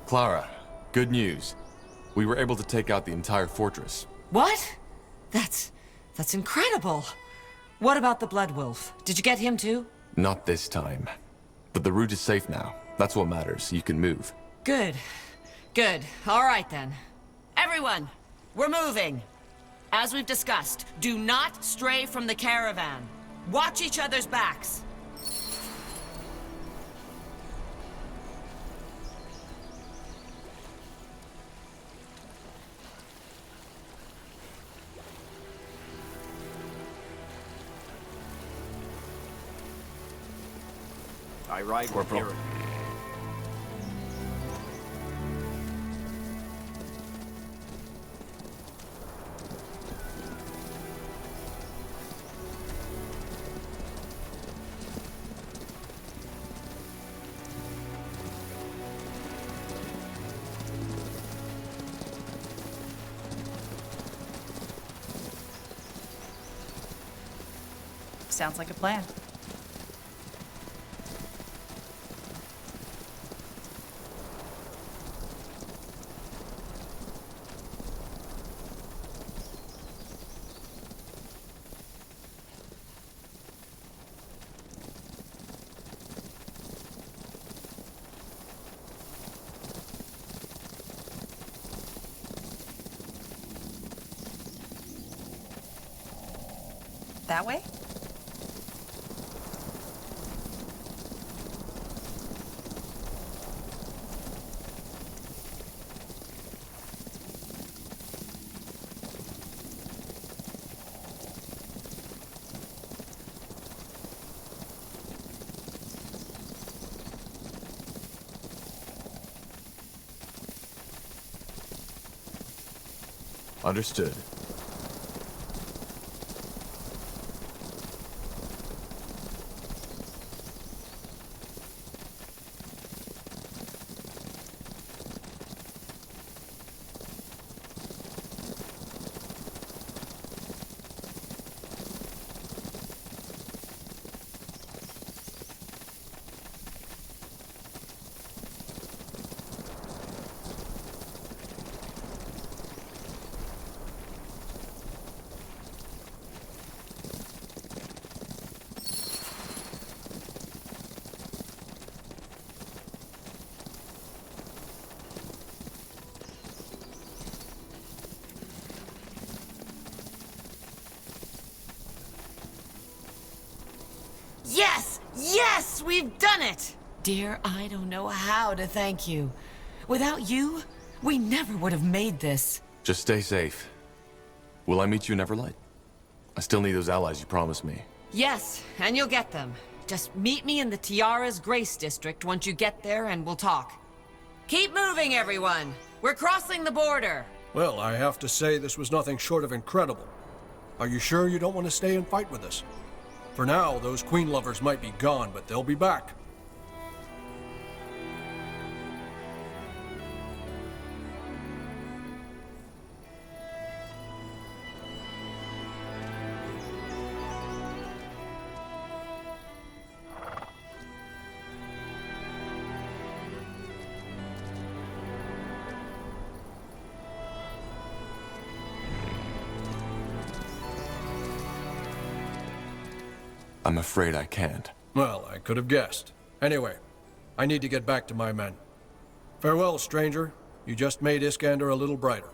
Clara, good news. We were able to take out the entire fortress. What? That's incredible. What about the Blood Wolf? Did you get him too? Not this time. But the route is safe now. That's what matters. You can move. Good. Good. All right then. Everyone, we're moving. As we've discussed, do not stray from the caravan. Watch each other's backs. I ride Corporal. here. Sounds like a plan. That way? Understood. Yes! Yes! We've done it! Dear, I don't know how to thank you. Without you, We never would have made this. Just stay safe. Will I meet you in Everlight? I still need those allies you promised me. Yes, and you'll get them. Just meet me in the Tiara's Grace District once you get there and we'll talk. Keep moving, everyone! We're crossing the border! Well, I have to say this was nothing short of incredible. Are you sure you don't want to stay and fight with us? For now, those queen lovers might be gone, but they'll be back. I'm afraid I can't. Well, I could have guessed. Anyway, I need to get back to my men. Farewell, stranger. You just made Iskander a little brighter.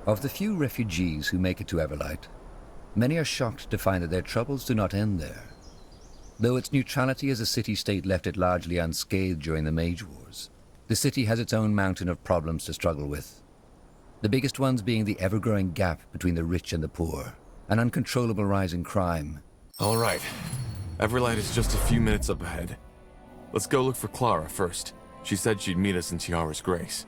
Of the few refugees who make it to Everlight, many are shocked to find that their troubles do not end there. Though its neutrality as a city-state left it largely unscathed during the Mage Wars, the city has its own mountain of problems to struggle with. The biggest ones being the ever-growing gap between the rich and the poor, an uncontrollable rise in crime. All right. Everlight is just a few minutes up ahead. Let's go look for Clara first. She said she'd meet us in Tiara's Grace.